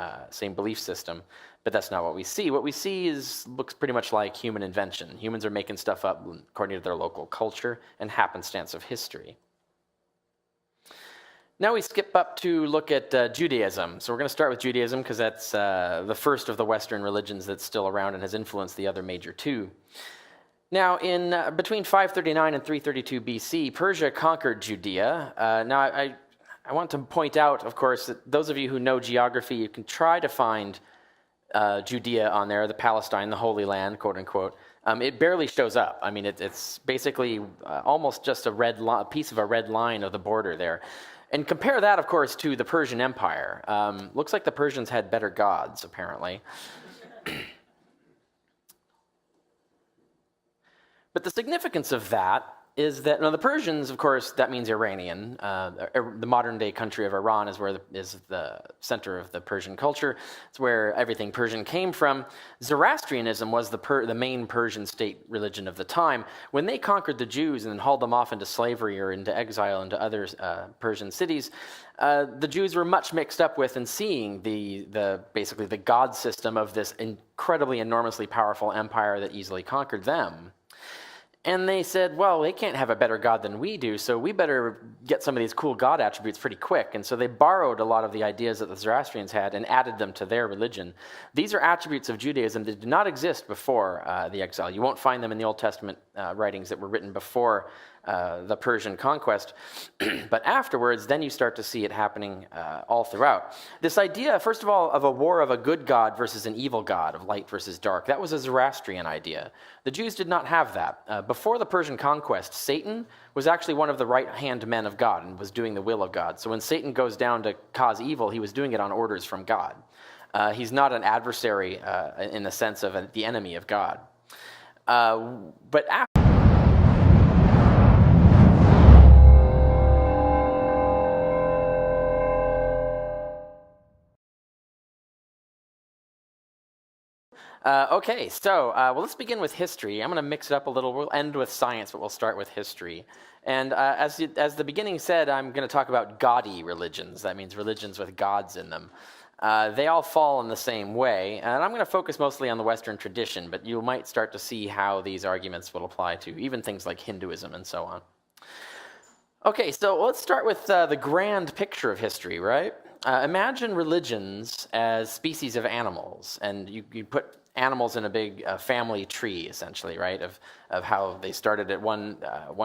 belief system. But that's not what we see. What we see looks pretty much like human invention. Humans are making stuff up according to their local culture and happenstance of history. Now we skip up to look at Judaism. So we're going to start with Judaism because that's the first of the Western religions that's still around and has influenced the other major two. Now, in between 539 and 332 BC, Persia conquered Judea. Now, I want to point out, of course, that those of you who know geography, you can try to find Judea on there, the Palestine, the Holy Land, quote unquote. It barely shows up. I mean, it's basically almost just a piece of a red line of the border there. And compare that, of course, to the Persian Empire. Looks like the Persians had better gods, apparently. But the significance of that is that, the Persians, of course, that means Iranian. The modern-day country of Iran is is the center of the Persian culture. It's where everything Persian came from. Zoroastrianism was the main Persian state religion of the time. When they conquered the Jews and then hauled them off into slavery or into exile into other Persian cities, the Jews were much mixed up with and seeing basically the god system of this incredibly, enormously powerful empire that easily conquered them. And they said, well, they can't have a better God than we do, so we better get some of these cool God attributes pretty quick. And so they borrowed a lot of the ideas that the Zoroastrians had and added them to their religion. These are attributes of Judaism that did not exist before the exile. You won't find them in the Old Testament writings that were written before the Persian conquest. But afterwards, then you start to see it happening all throughout. This idea, first of all, of a war of a good God versus an evil God, of light versus dark, that was a Zoroastrian idea. The Jews did not have that. Before the Persian conquest, Satan was actually one of the right-hand men of God and was doing the will of God. So when Satan goes down to cause evil, he was doing it on orders from God. He's not an adversary in the sense of the enemy of God. But after okay, so let's begin with history. I'm going to mix it up a little. We'll end with science, but we'll start with history. And as the beginning said, I'm going to talk about gaudy religions. That means religions with gods in them. They all fall in the same way, and I'm going to focus mostly on the Western tradition, but you might start to see how these arguments will apply to even things like Hinduism and so on. Okay, so let's start with the grand picture of history, right? Imagine religions as species of animals, and you put animals in a big family tree, essentially, right, of how they started at one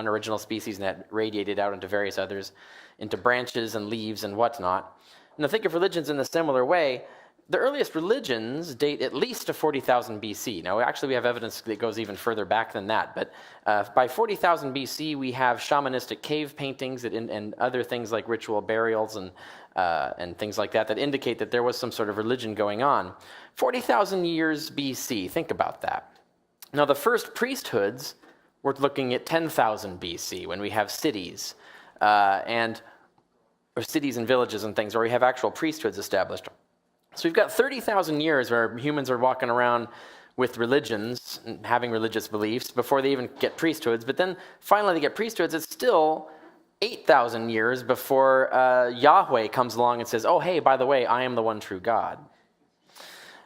original species and that radiated out into various others, into branches and leaves and whatnot. Now think of religions in a similar way. The earliest religions date at least to 40,000 BC. Now, actually, we have evidence that goes even further back than that. But by 40,000 BC, we have shamanistic cave paintings and other things like ritual burials and things like that indicate that there was some sort of religion going on. 40,000 years BC, think about that. Now, the first priesthoods, we're looking at 10,000 BC when we have cities or cities and villages and things where we have actual priesthoods established. So we've got 30,000 years where humans are walking around with religions and having religious beliefs before they even get priesthoods. But then finally they get priesthoods. It's still 8,000 years before Yahweh comes along and says, oh, hey, by the way, I am the one true God.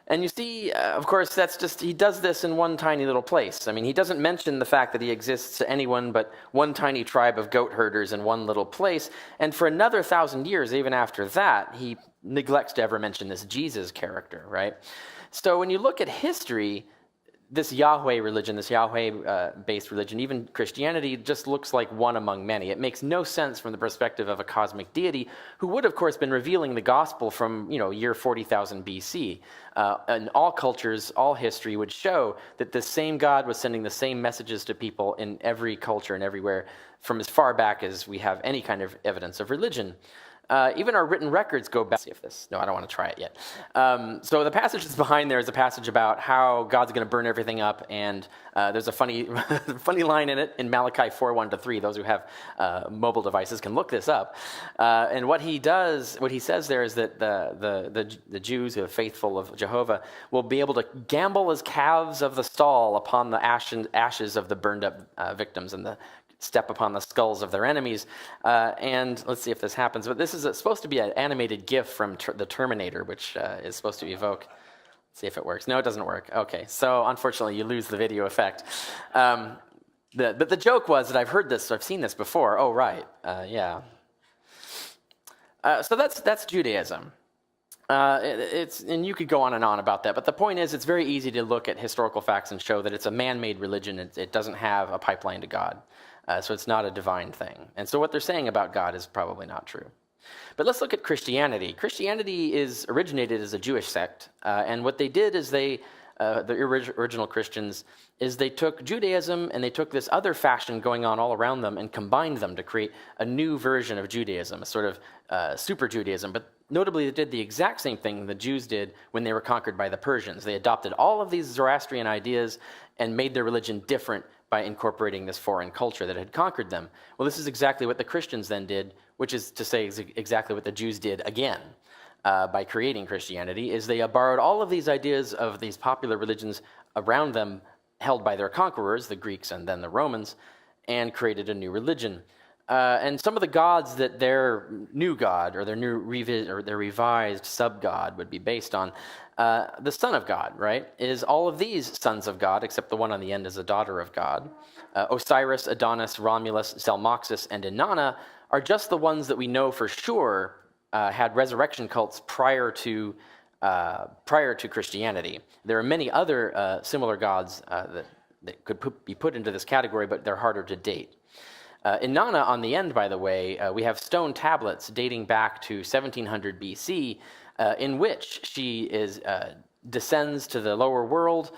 And you see, of course, he does this in one tiny little place. I mean, he doesn't mention the fact that he exists to anyone but one tiny tribe of goat herders in one little place. And for another 1,000 years, even after that, he neglects to ever mention this Jesus character, right? So when you look at history, this Yahweh religion, this Yahweh-based religion, even Christianity, just looks like one among many. It makes no sense from the perspective of a cosmic deity who would, of course, been revealing the gospel from, year 40,000 BC. And all cultures, all history would show that the same God was sending the same messages to people in every culture and everywhere from as far back as we have any kind of evidence of religion. Even our written records go back. See if this. No, I don't want to try it yet. So the passage that's behind there is a passage about how God's going to burn everything up, and there's a funny line in it in Malachi 4:1-3. Those who have mobile devices can look this up. And what he says there is that the Jews who are faithful of Jehovah will be able to gamble as calves of the stall upon the ashes of the burned up victims and step upon the skulls of their enemies. And let's see if this happens. But this is supposed to be an animated GIF from the Terminator, which is supposed to evoke. Let's see if it works. No, it doesn't work. Okay, so unfortunately, you lose the video effect. But the joke was that I've seen this before. Oh, right. Yeah. So that's Judaism. And you could go on and on about that, but the point is, it's very easy to look at historical facts and show that it's a man-made religion. It doesn't have a pipeline to God, so it's not a divine thing. And so what they're saying about God is probably not true. But let's look at Christianity. Christianity is originated as a Jewish sect, and what they did is the original Christians, is they took Judaism and they took this other fashion going on all around them and combined them to create a new version of Judaism, a sort of super Judaism. But notably, they did the exact same thing the Jews did when they were conquered by the Persians. They adopted all of these Zoroastrian ideas and made their religion different by incorporating this foreign culture that had conquered them. Well, this is exactly what the Christians then did, which is to say exactly what the Jews did again. By creating Christianity, is they borrowed all of these ideas of these popular religions around them held by their conquerors, the Greeks and then the Romans, and created a new religion. And some of the gods that their new god or their their revised sub-god would be based on, the son of God, right, is all of these sons of God, except the one on the end is a daughter of God. Osiris, Adonis, Romulus, Zalmoxis, and Inanna are just the ones that we know for sure had resurrection cults prior to Christianity. There are many other similar gods that could be put into this category, but they're harder to date. Inanna, on the end, by the way, we have stone tablets dating back to 1700 BC, in which she descends to the lower world